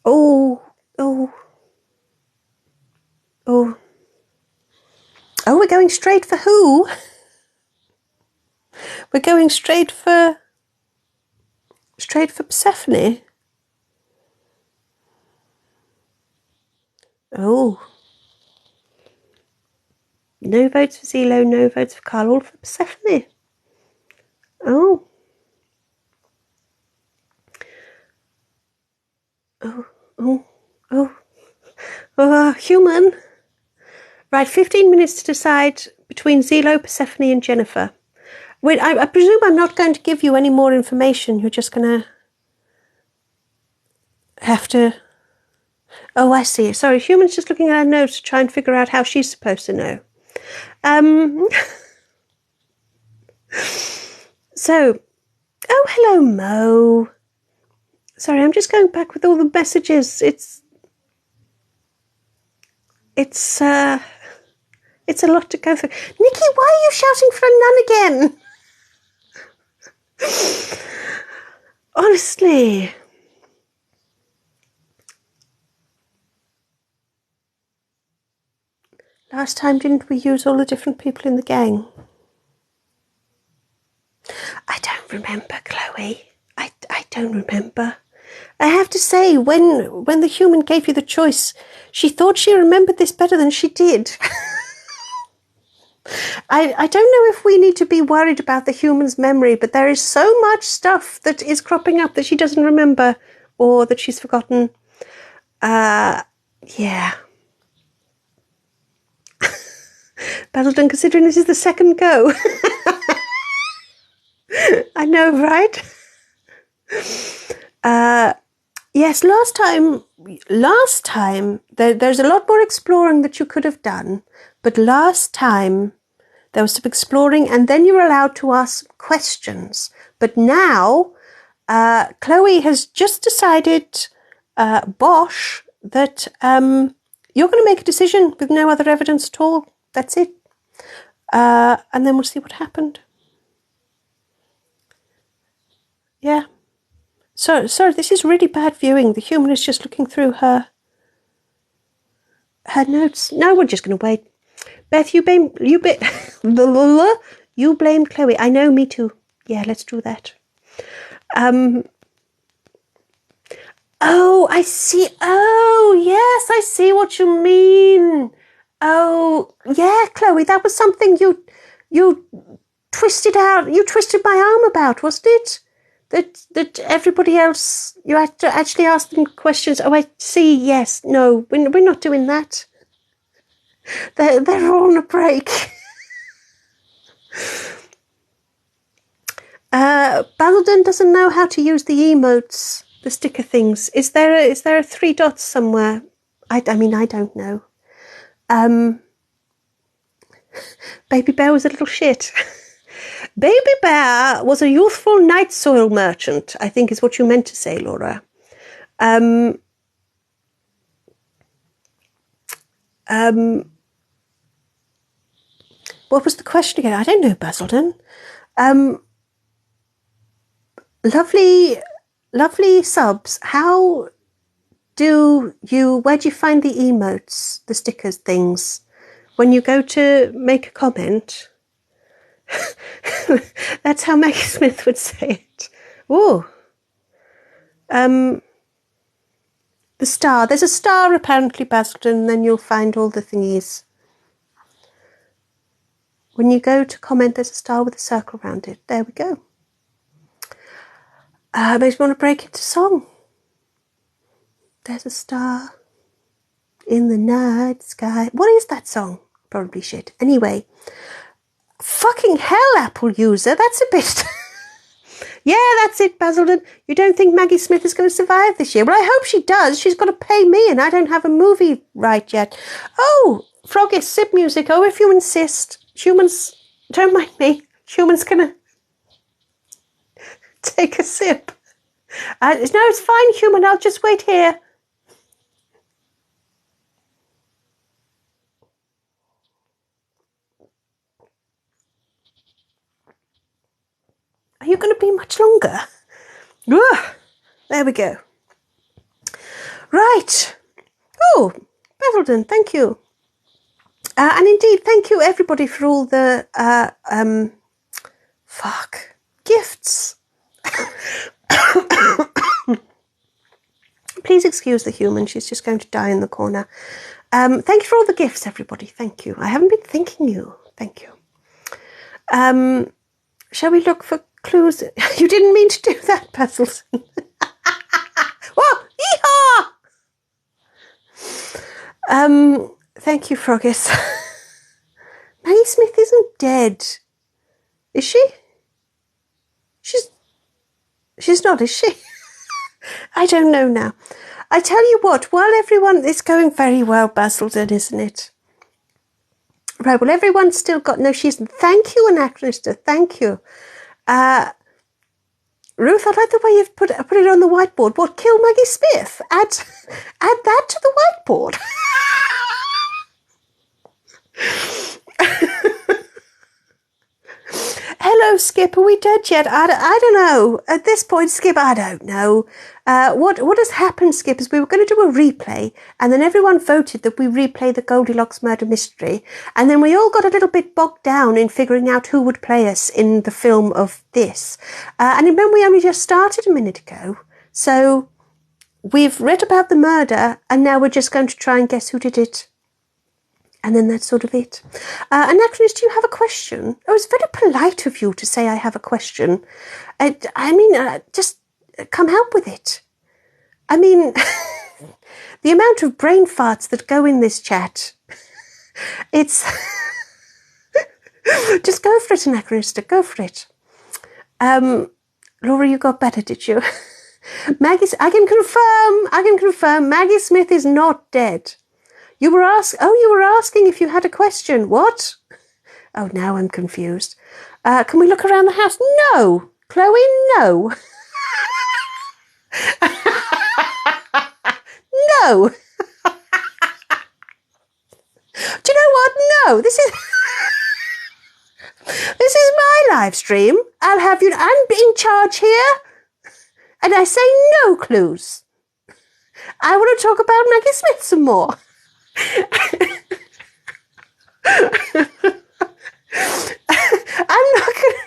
Oh, we're going straight for who? We're going straight for Persephone. Oh. No votes for Zelo, no votes for Carl, all for Persephone. Oh. Human. Right, 15 minutes to decide between Zelo, Persephone and Jennifer. Wait, I presume I'm not going to give you any more information. You're just going to have to... Oh, I see. Sorry, Human's just looking at her notes to try and figure out how she's supposed to know. So, oh, hello, Mo. Sorry, I'm just going back with all the messages. It's a lot to go through. Nikki, why are you shouting for a nun again? Honestly. Last time, didn't we use all the different people in the gang? I don't remember, Chloe. I don't remember. I have to say, when the Human gave you the choice, she thought she remembered this better than she did. I don't know if we need to be worried about the Human's memory, but there is so much stuff that is cropping up that she doesn't remember or that she's forgotten. Yeah. Basildon, considering this is the second go. I know, right? Yes, last time, there's a lot more exploring that you could have done, but last time there was some exploring and then you were allowed to ask questions. But now, Chloe has just decided, Bosch, that you're going to make a decision with no other evidence at all. That's it. And then we'll see what happened. Yeah. So, sorry, this is really bad viewing. The Human is just looking through her notes. No, we're just going to wait. Beth, you blame Chloe. I know, me too. Yeah, let's do that. Oh, I see. Oh, yes, I see what you mean. Oh, yeah, Chloe, that was something you twisted out. You twisted my arm about, wasn't it? That everybody else, you had to actually ask them questions. Oh, I see. Yes, no, we're not doing that. They're all on a break. Basildon doesn't know how to use the emotes, the sticker things. Is there a 3 dots somewhere? I mean, I don't know. Baby Bear was a little shit. Baby Bear was a youthful night soil merchant, I think is what you meant to say, Laura. What was the question again? I don't know, Basildon. Lovely subs. Where do you find the emotes, the stickers things? When you go to make a comment, that's how Maggie Smith would say it. Oh, the star. There's a star apparently, Basildon, and then you'll find all the thingies. When you go to comment, there's a star with a circle around it. There we go. Makes me want to break into song. There's a star in the night sky. What is that song? Probably shit. Anyway, fucking hell, Apple user. That's a bit... Yeah, that's it, Basildon. You don't think Maggie Smith is going to survive this year? Well, I hope she does. She's got to pay me, and I don't have a movie right yet. Oh, Froggy, sip music. Oh, if you insist. Humans, don't mind me. Humans going to take a sip. No, it's fine, Human. I'll just wait here. Are you going to be much longer? Ugh, there we go. Right. Oh, Basildon, thank you. And indeed, thank you everybody for all the gifts. Please excuse the Human. She's just going to die in the corner. Thank you for all the gifts, everybody. Thank you. I haven't been thanking you. Thank you. Shall we look for clues? You didn't mean to do that, Basildon. Whoa! Yeehaw! Thank you, Froggies. Maggie Smith isn't dead. Is she? She's not, is she? I don't know now. I tell you what, while everyone is going very well, Basildon, isn't it? Right, well, everyone's still got... No, she's... Thank you, Anachronista. Thank you. Ruth, I like the way you've put it on the whiteboard. What, kill Maggie Smith? Add that to the whiteboard. Hello, Skip. Are we dead yet? I don't know. At this point, Skip, I don't know. What has happened, Skip, is we were going to do a replay, and then everyone voted that we replay the Goldilocks murder mystery, and then we all got a little bit bogged down in figuring out who would play us in the film of this. And remember, we only just started a minute ago, so we've read about the murder, and now we're just going to try and guess who did it. And then that's sort of it. Anachronist, do you have a question? Oh, it's very polite of you to say I have a question. Just come help with it. I mean, the amount of brain farts that go in this chat, it's... Just go for it, Anachronista, go for it. Laura, you got better, did you? I can confirm Maggie Smith is not dead. You were asking if you had a question. What? Oh, now I'm confused. Can we look around the house? No. Chloe, no. No. Do you know what? No. This is my live stream. I'll have you. I'm in charge here. And I say no clues. I want to talk about Maggie Smith some more. I'm not gonna...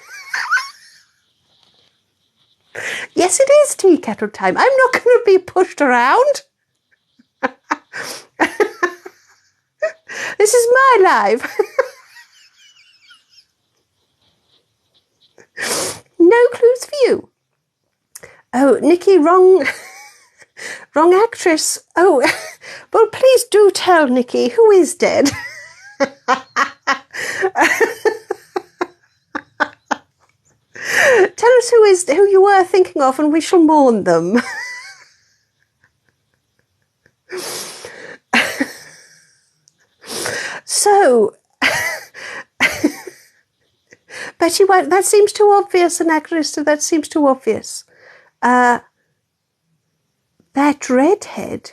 Yes, it is tea kettle time. I'm not going to be pushed around. This is my life. No clues for you. Oh, Nikki, wrong actress. Oh, well, please do tell Nikki who is dead. Tell us who you were thinking of, and we shall mourn them. So, Betty White, that seems too obvious, Anachronista, that seems too obvious. That redhead.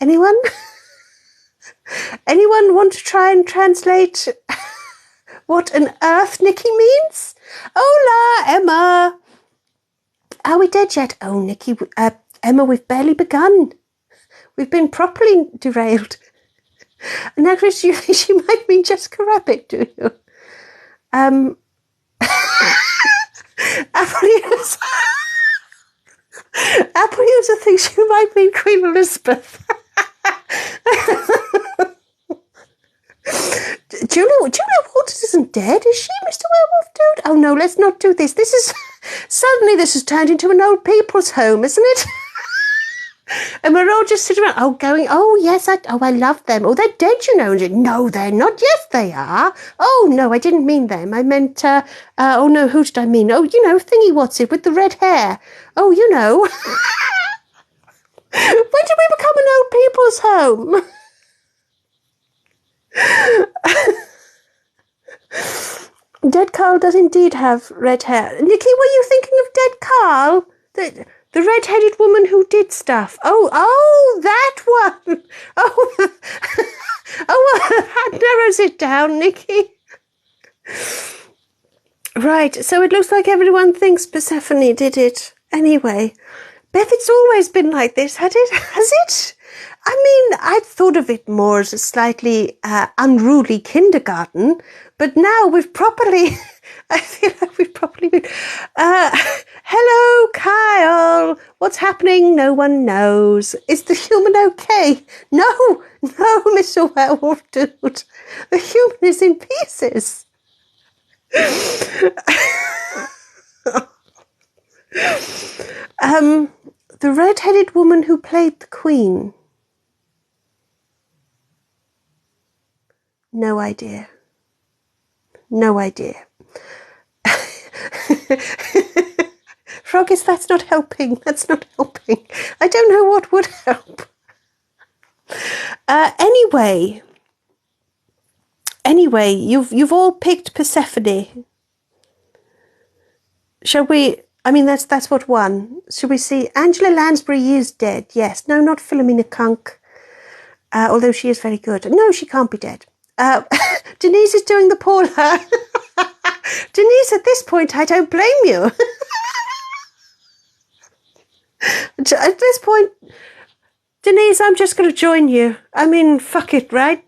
Anyone? Anyone want to try and translate what on earth Nikki means? Hola, Emma. Are we dead yet? Oh, Nikki, Emma, we've barely begun. We've been properly derailed. Now, Chris, you think she might mean Jessica Rabbit, do you? Apple user thinks you might mean Queen Elizabeth. Julia Walters isn't dead, is she, Mr. Werewolf Dude? Oh no, let's not do this. Suddenly this has turned into an old people's home, isn't it? And we're all just sitting around, oh yes, I love them. Oh, they're dead, you know. No, they're not. Yes, they are. Oh no, I didn't mean them. I meant, oh no, who did I mean? Oh, you know, Thingy What's It with the red hair. Oh, you know. When did we become an old people's home? Dead Carl does indeed have red hair. Nikki, were you thinking of Dead Carl? The red-headed woman who did stuff. Oh, that one. Oh, that narrows it down, Nikki. Right, so it looks like everyone thinks Persephone did it. Anyway, Beth, it's always been like this, has it? I mean, I'd thought of it more as a slightly unruly kindergarten, but now we've properly... I feel like we've probably been... hello, Kyle. What's happening? No one knows. Is the human okay? No, Mr. Werewolf Dude. The human is in pieces. The red-headed woman who played the Queen. No idea. Froggies, that's not helping. I don't know what would help. Anyway, you've all picked Persephone. Shall we? I mean, that's what won. Shall we see? Angela Lansbury is dead. Yes. No, not Philomena Kunk. Although she is very good. No, she can't be dead. Denise is doing the Paula. Denise, at this point, I don't blame you. At this point, Denise, I'm just going to join you. I mean, fuck it, right?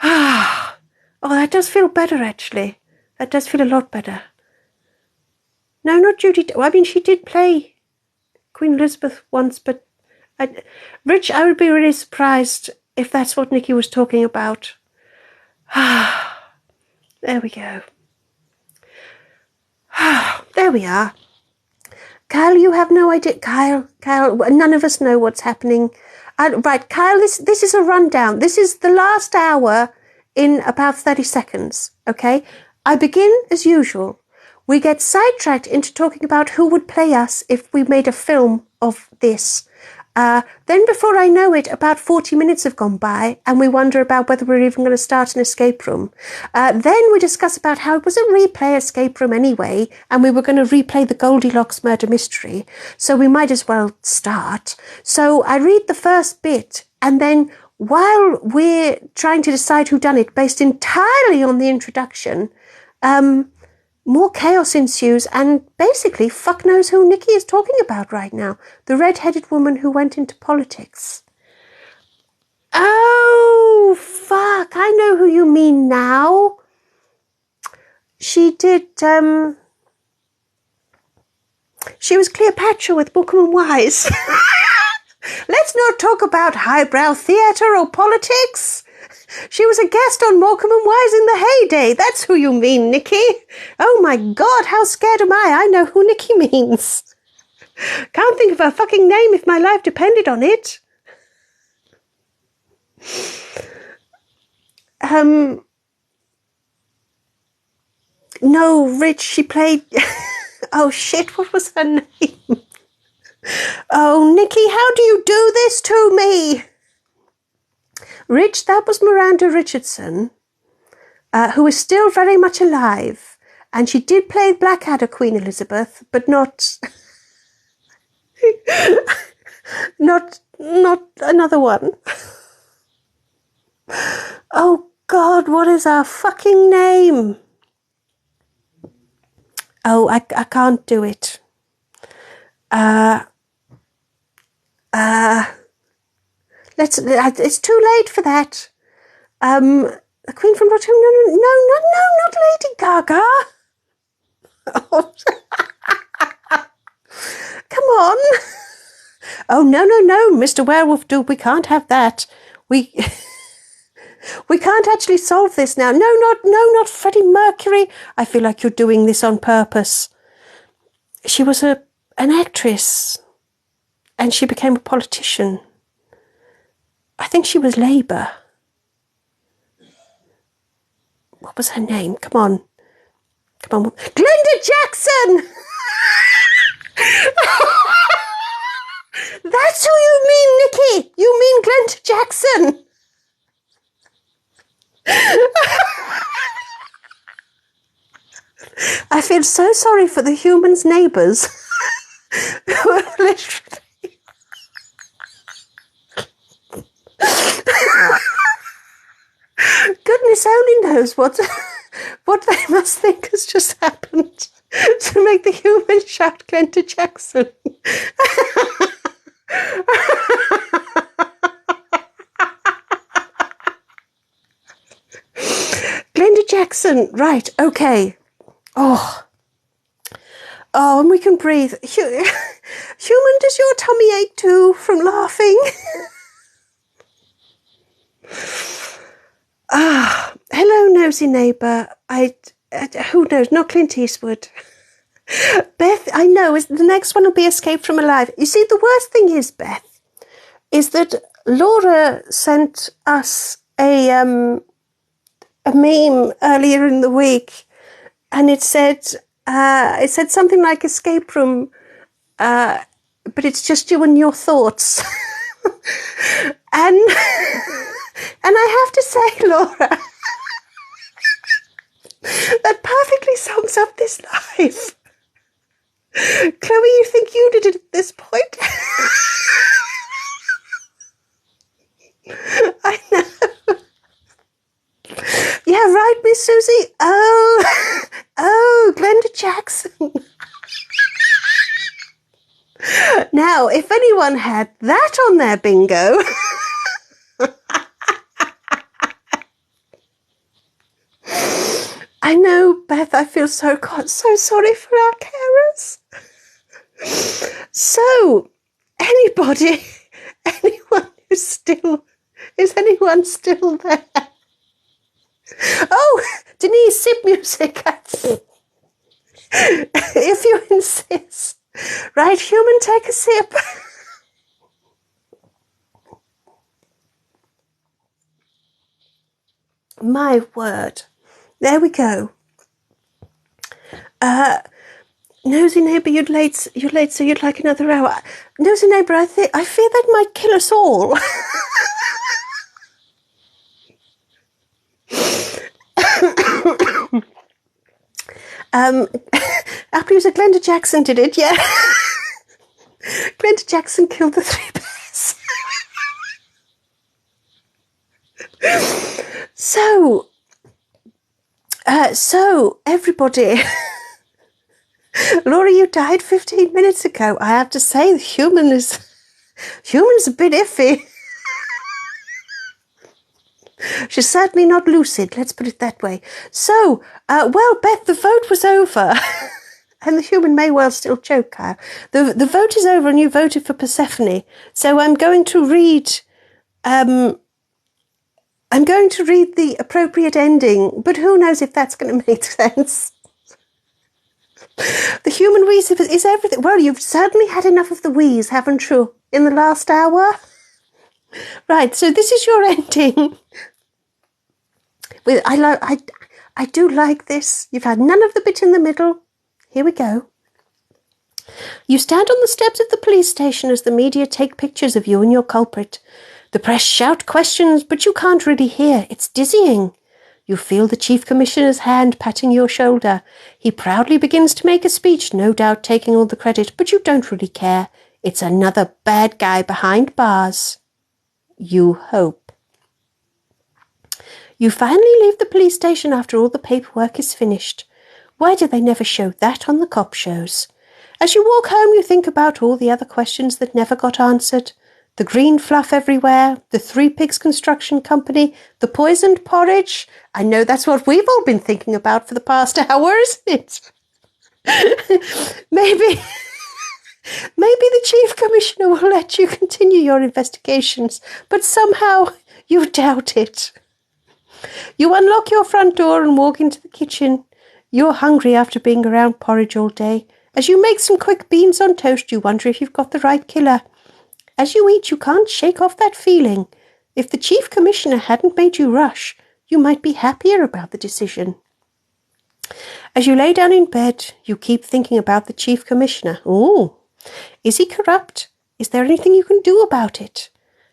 Oh, that does feel better, actually. That does feel a lot better. No, not Judy. I mean, she did play Queen Elizabeth once, but... Rich, I would be really surprised if that's what Nikki was talking about. There we go. There we are. Kyle, you have no idea. Kyle, none of us know what's happening. Right, Kyle, this is a rundown. This is the last hour in about 30 seconds, okay? I begin as usual. We get sidetracked into talking about who would play us if we made a film of this. Then before I know it, about 40 minutes have gone by and we wonder about whether we're even going to start an escape room. Then we discuss about how it was a replay escape room anyway, and we were going to replay the Goldilocks murder mystery, so we might as well start. So I read the first bit, and then while we're trying to decide who done it based entirely on the introduction, more chaos ensues, and basically, fuck knows who Nikki is talking about right now. The red-headed woman who went into politics. Oh, fuck, I know who you mean now. She did, she was Cleopatra with Morecambe and Wise. Let's not talk about highbrow theatre or politics. She was a guest on Morecambe and Wise in the heyday. That's who you mean, Nikki. Oh my God, how scared am I? I know who Nikki means. Can't think of her fucking name if my life depended on it. No, Rich, she played... Oh shit, what was her name? Oh, Nikki, how do you do this to me? Rich, that was Miranda Richardson, who is still very much alive, and she did play Blackadder Queen Elizabeth, but not not another one. Oh God, what is our fucking name? Oh, I can't do it. It's too late for that. The Queen from Rotterdam. No, not Lady Gaga. Oh. Come on. Oh, no, Mr. Werewolf Dude, we can't have that. We can't actually solve this now. No, not Freddie Mercury. I feel like you're doing this on purpose. She was an actress, and she became a politician. I think she was Labour. What was her name? Come on. Glenda Jackson! That's who you mean, Nikki. You mean Glenda Jackson. I feel so sorry for the humans' neighbours who are literally... Goodness only knows what they must think has just happened to make the humans shout Glenda Jackson. Glenda Jackson, right, okay. Oh, and we can breathe. Human, does your tummy ache too from laughing? Hello, nosy neighbour. Who knows? Not Clint Eastwood. Beth, I know, the next one will be Escape from Alive. You see, the worst thing is, Beth, is that Laura sent us a meme earlier in the week, and it said something like escape room, but it's just you and your thoughts. and I have to say, Laura, that perfectly sums up this life. Chloe, you think you did it at this point? I know. Yeah, right, Miss Susie. Oh, Glenda Jackson. Now, if anyone had that on their bingo... I know, Beth, I feel so sorry for our carers. So, is anyone still there? Oh, Denise, sip music. If you insist. Right, human, take a sip. My word. There we go. Nosy neighbour, you're late, so you'd like another hour. Nosy neighbour, I fear that might kill us all. Apple user Glenda Jackson did it, yeah. Glenda Jackson killed the 3 bears. So everybody, Laura, you died 15 minutes ago. I have to say, the human's a bit iffy. She's certainly not lucid, let's put it that way. So, well, Beth, the vote was over. And the human may well still choke, Kyle. The vote is over and you voted for Persephone. So I'm going to read the appropriate ending, but who knows if that's going to make sense. The human wheeze is everything. Well, you've certainly had enough of the wheeze, haven't you, in the last hour? Right, so this is your ending. I do like this. You've had none of the bit in the middle. Here we go. You stand on the steps of the police station as the media take pictures of you and your culprit. The press shout questions, but you can't really hear. It's dizzying. You feel the Chief Commissioner's hand patting your shoulder. He proudly begins to make a speech, no doubt taking all the credit, but you don't really care. It's another bad guy behind bars. You hope. You finally leave the police station after all the paperwork is finished. Why do they never show that on the cop shows? As you walk home, you think about all the other questions that never got answered. The green fluff everywhere, the Three Pigs Construction Company, the poisoned porridge. I know that's what we've all been thinking about for the past hour, isn't it? Maybe the Chief Commissioner will let you continue your investigations, but somehow you doubt it. You unlock your front door and walk into the kitchen. You're hungry after being around porridge all day. As you make some quick beans on toast, you wonder if you've got the right killer. As you eat, you can't shake off that feeling. If the Chief Commissioner hadn't made you rush, you might be happier about the decision. As you lay down in bed, you keep thinking about the Chief Commissioner. Oh, is he corrupt? Is there anything you can do about it?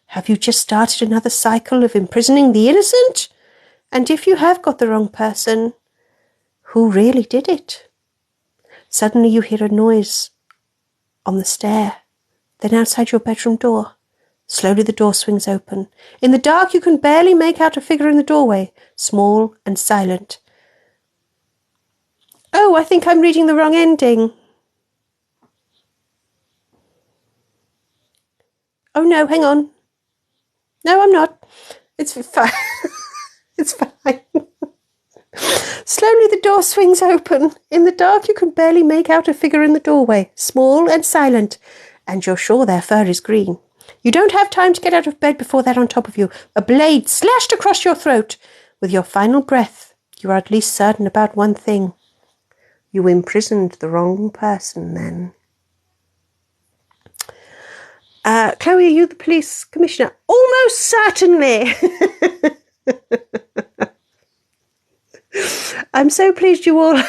Have you just started another cycle of imprisoning the innocent? And if you have got the wrong person, who really did it? Suddenly you hear a noise on the stair, then outside your bedroom door. Slowly the door swings open. In the dark you can barely make out a figure in the doorway, small and silent. Oh, I think I'm reading the wrong ending. Oh no, hang on. No, I'm not. It's fine. It's fine. Slowly the door swings open. In the dark you can barely make out a figure in the doorway, small and silent, and you're sure their fur is green. You don't have time to get out of bed before they're on top of you. A blade slashed across your throat. With your final breath, you are at least certain about one thing. You imprisoned the wrong person then. Chloe, are you the police commissioner? Almost certainly. I'm so pleased you've all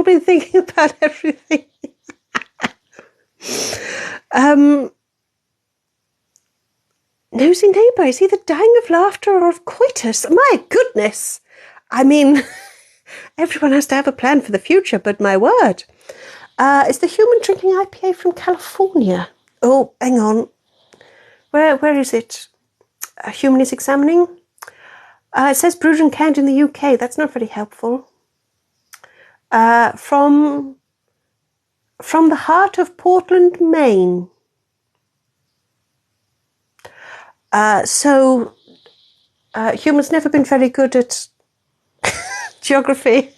been thinking about everything. Nosy neighbour, is either dying of laughter or of coitus? My goodness! I mean, everyone has to have a plan for the future, but my word. Is the human drinking IPA from California? Oh, hang on. Where is it? A human is examining? It says brewed and canned in the UK. That's not very helpful. From the heart of Portland, Maine. Humans never been very good at geography.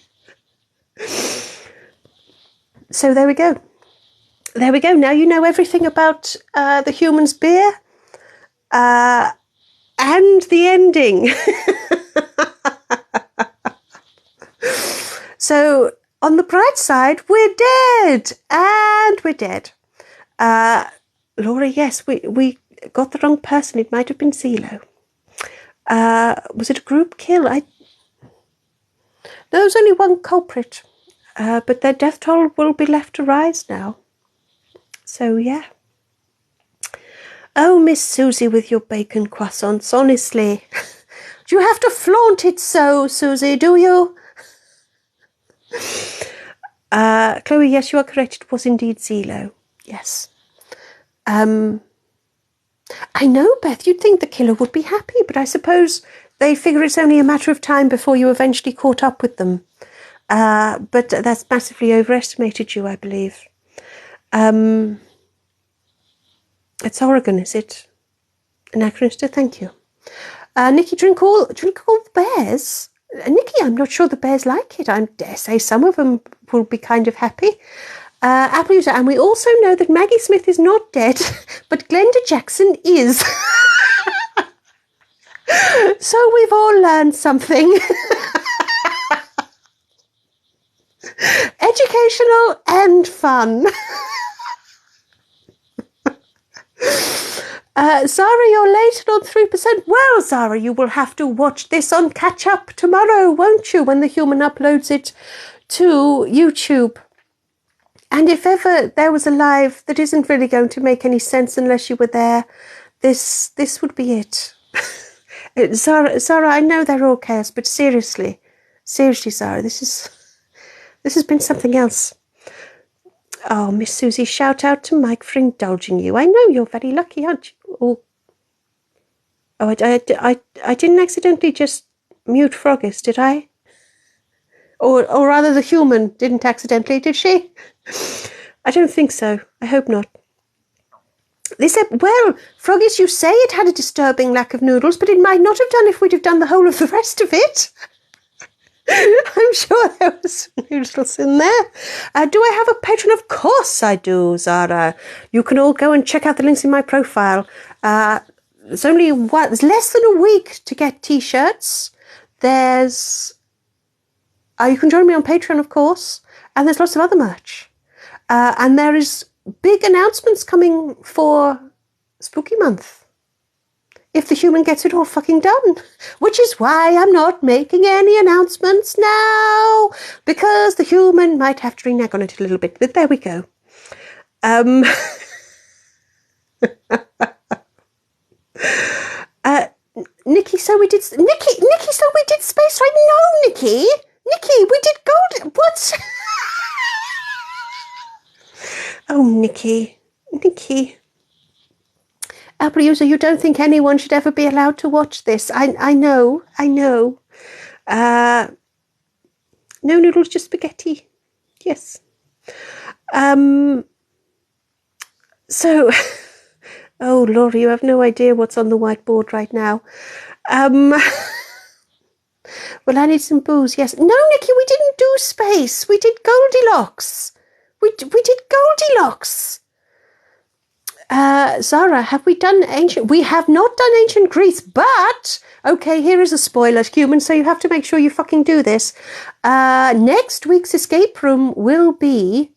So there we go. There we go. Now you know everything about the human's beer and the ending. So on the bright side, we're dead. And we're dead. Laura, yes, we got the wrong person. It might have been Zelo. Was it a group kill? No, there was only one culprit. But their death toll will be left to rise now. So, yeah. Oh, Miss Susie with your bacon croissants, honestly. Do you have to flaunt it so, Susie, do you? Chloe, yes, you are correct. It was indeed Zelo. Yes. I know, Beth, you'd think the killer would be happy, but I suppose they figure it's only a matter of time before you eventually caught up with them. But that's massively overestimated you, I believe. It's Oregon, is it? Anachronistic, thank you. Nikki, drink all the bears? Nikki, I'm not sure the bears like it. I dare say some of them will be kind of happy. Apple user, and we also know that Maggie Smith is not dead, but Glenda Jackson is. So we've all learned something. Educational and fun. Zara, you're late and on 3%. Well, Zara, you will have to watch this on catch up tomorrow, won't you, when the human uploads it to YouTube. And if ever there was a live that isn't really going to make any sense unless you were there, this would be it. Zara, I know they're all chaos, but seriously, Zara, this has been something else. Oh, Miss Susie, shout out to Mike for indulging you. I know you're very lucky, aren't you? I didn't accidentally just mute Frogis, did I? Or rather, the human didn't accidentally, did she? I don't think so. I hope not. They said, well, Frogis, you say it had a disturbing lack of noodles, but it might not have done if we'd have done the whole of the rest of it. I'm sure there was noodles in there. Do I have a patron? Of course I do, Zara. You can all go and check out the links in my profile. there's only there's less than a week to get T-shirts. There's, you can join me on Patreon, of course, and there's lots of other merch. And there is big announcements coming for Spooky Month. If the human gets it all fucking done. Which is why I'm not making any announcements now. Because the human might have to renege on it a little bit. But there we go. Nikki, so we did... Nikki, so we did space, right? No, Nikki, we did gold... What? Oh, Nikki. Apple user, you don't think anyone should ever be allowed to watch this. I know. No noodles, just spaghetti. Yes. So, oh, Laurie, you have no idea what's on the whiteboard right now. Well, I need some booze, yes. No, Nikki, we didn't do space. We did Goldilocks. We did Goldilocks. Zara, have we done ancient... We have not done ancient Greece, but... Okay, here is a spoiler, human, so you have to make sure you fucking do this. Next week's escape room will be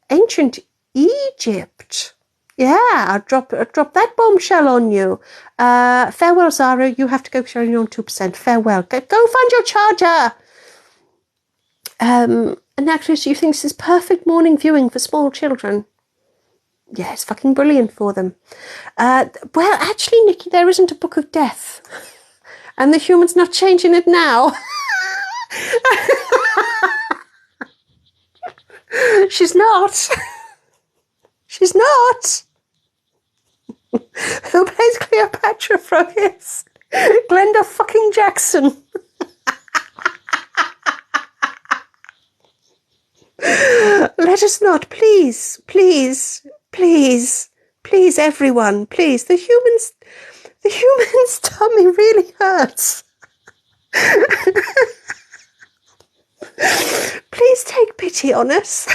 ancient Egypt. Yeah, I'll drop that bombshell on you. Farewell, Zara. You have to go showing your own 2%. Farewell. Go find your charger. And actress, you think this is perfect morning viewing for small children? Yeah, it's fucking brilliant for them. Well, actually, Nikki, there isn't a book of death. And the human's not changing it now. She's not. She's not. Who plays Cleopatra from his? Glenda fucking Jackson. Let us not, please, everyone, please. The human's tummy really hurts. Please take pity on us.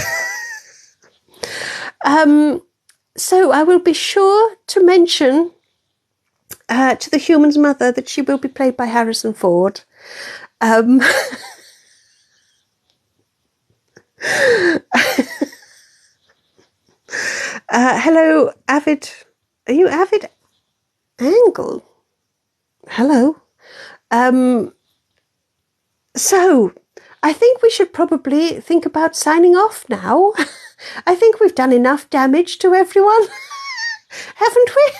So I will be sure to mention to the human's mother that she will be played by Harrison Ford. Hello, Avid. Are you Avid Angle? Hello. So, I think we should probably think about signing off now. I think we've done enough damage to everyone, haven't we?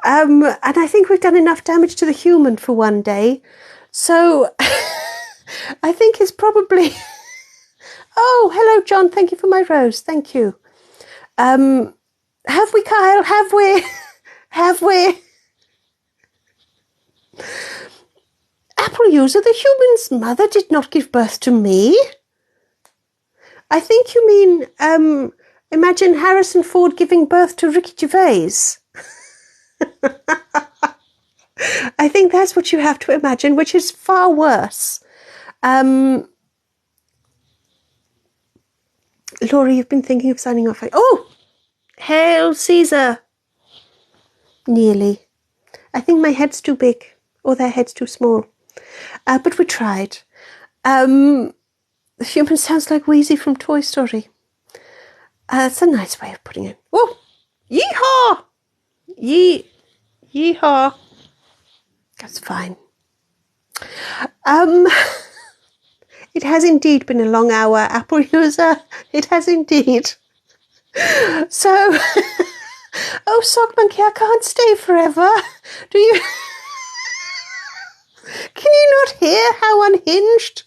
And I think we've done enough damage to the human for one day. So, I think it's probably... Oh, hello, John. Thank you for my rose. Thank you. Have we, Kyle? Have we? Have we? Apple user, the human's mother did not give birth to me. I think you mean, imagine Harrison Ford giving birth to Ricky Gervais. I think that's what you have to imagine, which is far worse. Laurie, you've been thinking of signing off. Oh! Hail Caesar! Nearly. I think my head's too big, or their head's too small. But we tried. The human sounds like Wheezy from Toy Story. That's a nice way of putting it. Oh! Yeehaw! Yeehaw! That's fine. It has indeed been a long hour, Apple user. It has indeed. So, oh, Sock Monkey, I can't stay forever. Do you? Can you not hear how unhinged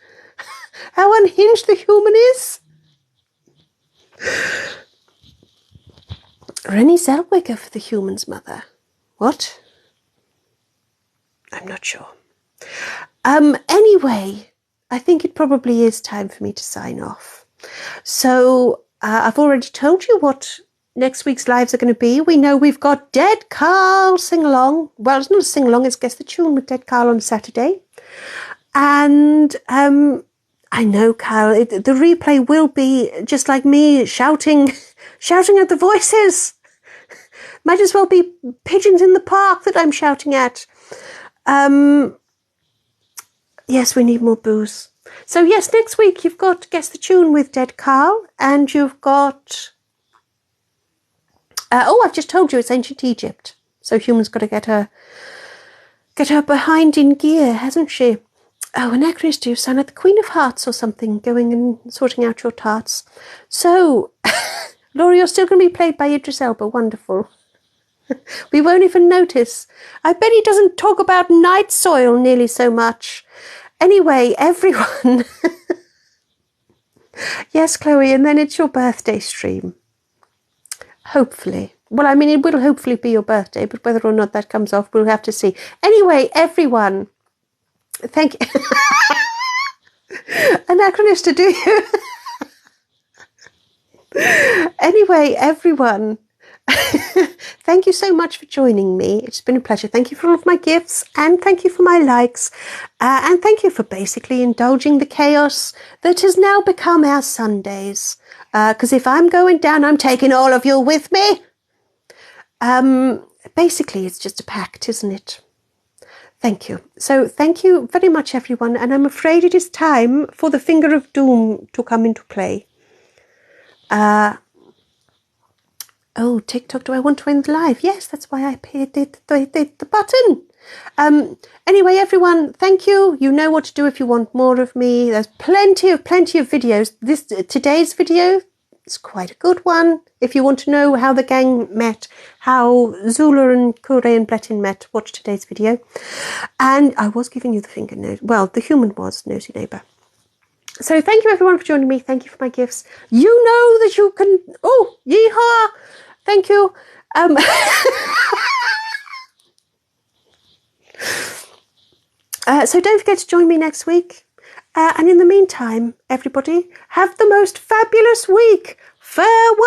the human is? Rennie Zellweger for the human's mother. What? I'm not sure. Anyway, I think it probably is time for me to sign off. So I've already told you what next week's lives are going to be. We know we've got Dead Carl sing-along. Well, it's not a sing-along, it's Guess the Tune with Dead Carl on Saturday. And I know, Carl, the replay will be just like me shouting at the voices. Might as well be pigeons in the park that I'm shouting at. Yes, we need more booze. So yes, next week you've got Guess the Tune with Dead Carl, and you've got... I've just told you it's ancient Egypt. So Human's got to get her behind in gear, hasn't she? Oh, Anachronist, you sound like the Queen of Hearts or something, going and sorting out your tarts. So, Laura, you're still going to be played by Idris Elba. Wonderful. We won't even notice. I bet he doesn't talk about night soil nearly so much. Anyway, everyone. Yes, Chloe, and then it's your birthday stream. Hopefully. Well, I mean, it will hopefully be your birthday, but whether or not that comes off, we'll have to see. Anyway, everyone, thank you. Anachronista, do you? Anyway, everyone, thank you so much for joining me. It's been a pleasure. Thank you for all of my gifts, and thank you for my likes, and thank you for basically indulging the chaos that has now become our Sundays. Because if I'm going down, I'm taking all of you with me. Basically, it's just a pact, isn't it? Thank you. So thank you very much, everyone. And I'm afraid it is time for the Finger of Doom to come into play. Oh, TikTok, do I want to end live? Yes, that's why I hit the button. Anyway, everyone, thank you. You know what to do if you want more of me. There's plenty of videos. Today's video is quite a good one. If you want to know how the gang met, how Zula and Kure and Bletin met, watch today's video. And I was giving you the finger nose. Well, the human was nosy neighbour. So thank you, everyone, for joining me. Thank you for my gifts. You know that you can... Oh, yeehaw! Thank you. So don't forget to join me next week. And in the meantime, everybody, have the most fabulous week. Farewell!